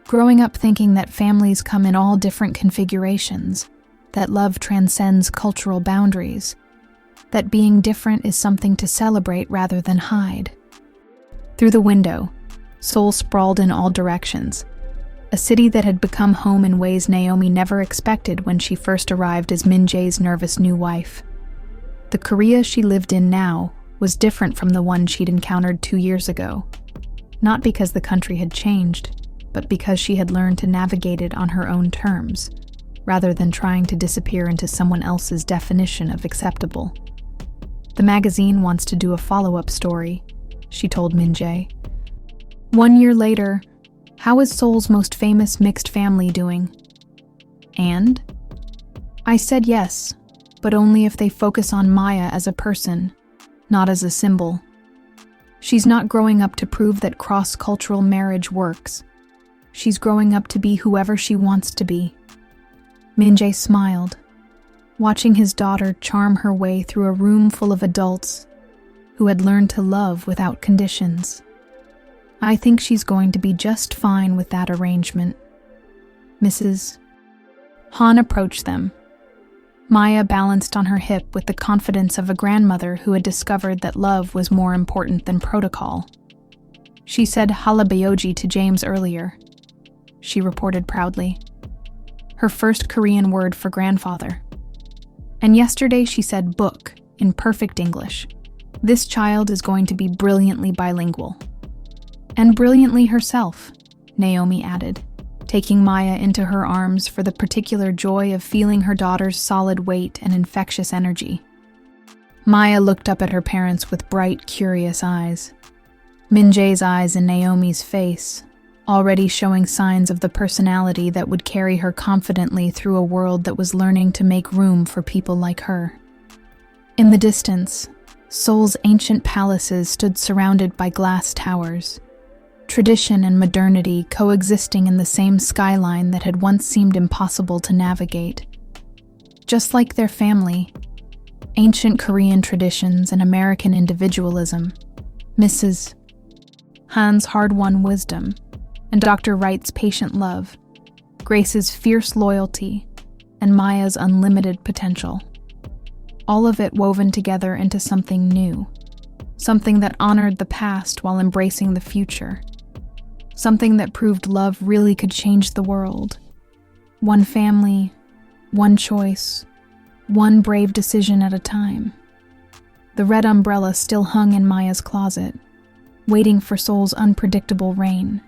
Growing up thinking that families come in all different configurations, that love transcends cultural boundaries, that being different is something to celebrate rather than hide. Through the window, Seoul sprawled in all directions, a city that had become home in ways Naomi never expected when she first arrived as Min-jae's nervous new wife. The Korea she lived in now was was different from the one she'd encountered 2 years ago. Not because the country had changed, but because she had learned to navigate it on her own terms, rather than trying to disappear into someone else's definition of acceptable. The magazine wants to do a follow-up story, she told Min-jae. 1 year later, how is Seoul's most famous mixed family doing? And? I said yes, but only if they focus on Maya as a person, not as a symbol. She's not growing up to prove that cross-cultural marriage works. She's growing up to be whoever she wants to be. Min-jae smiled, watching his daughter charm her way through a room full of adults who had learned to love without conditions. I think she's going to be just fine with that arrangement. Mrs. Han approached them. Maya balanced on her hip with the confidence of a grandmother who had discovered that love was more important than protocol. She said halabeoji to James earlier, she reported proudly. Her first Korean word for grandfather. And yesterday she said book in perfect English. This child is going to be brilliantly bilingual. And brilliantly herself, Naomi added, taking Maya into her arms for the particular joy of feeling her daughter's solid weight and infectious energy. Maya looked up at her parents with bright, curious eyes. Min-jae's eyes in Naomi's face, already showing signs of the personality that would carry her confidently through a world that was learning to make room for people like her. In the distance, Seoul's ancient palaces stood surrounded by glass towers, tradition and modernity coexisting in the same skyline that had once seemed impossible to navigate. Just like their family, ancient Korean traditions and American individualism, Mrs. Han's hard-won wisdom, and Dr. Wright's patient love, Grace's fierce loyalty, and Maya's unlimited potential. All of it woven together into something new, something that honored the past while embracing the future, something that proved love really could change the world. One family, one choice, one brave decision at a time. The red umbrella still hung in Maya's closet, waiting for Seoul's unpredictable reign.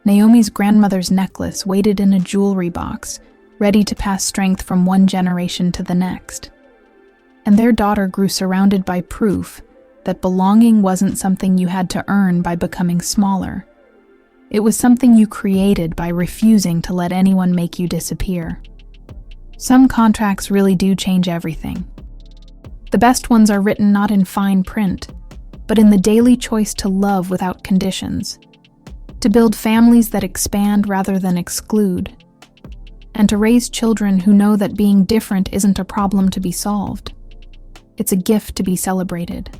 Naomi's grandmother's necklace waited in a jewelry box, ready to pass strength from one generation to the next. And their daughter grew surrounded by proof that belonging wasn't something you had to earn by becoming smaller. It was something you created by refusing to let anyone make you disappear. Some contracts really do change everything. The best ones are written not in fine print, but in the daily choice to love without conditions, to build families that expand rather than exclude, and to raise children who know that being different isn't a problem to be solved. It's a gift to be celebrated.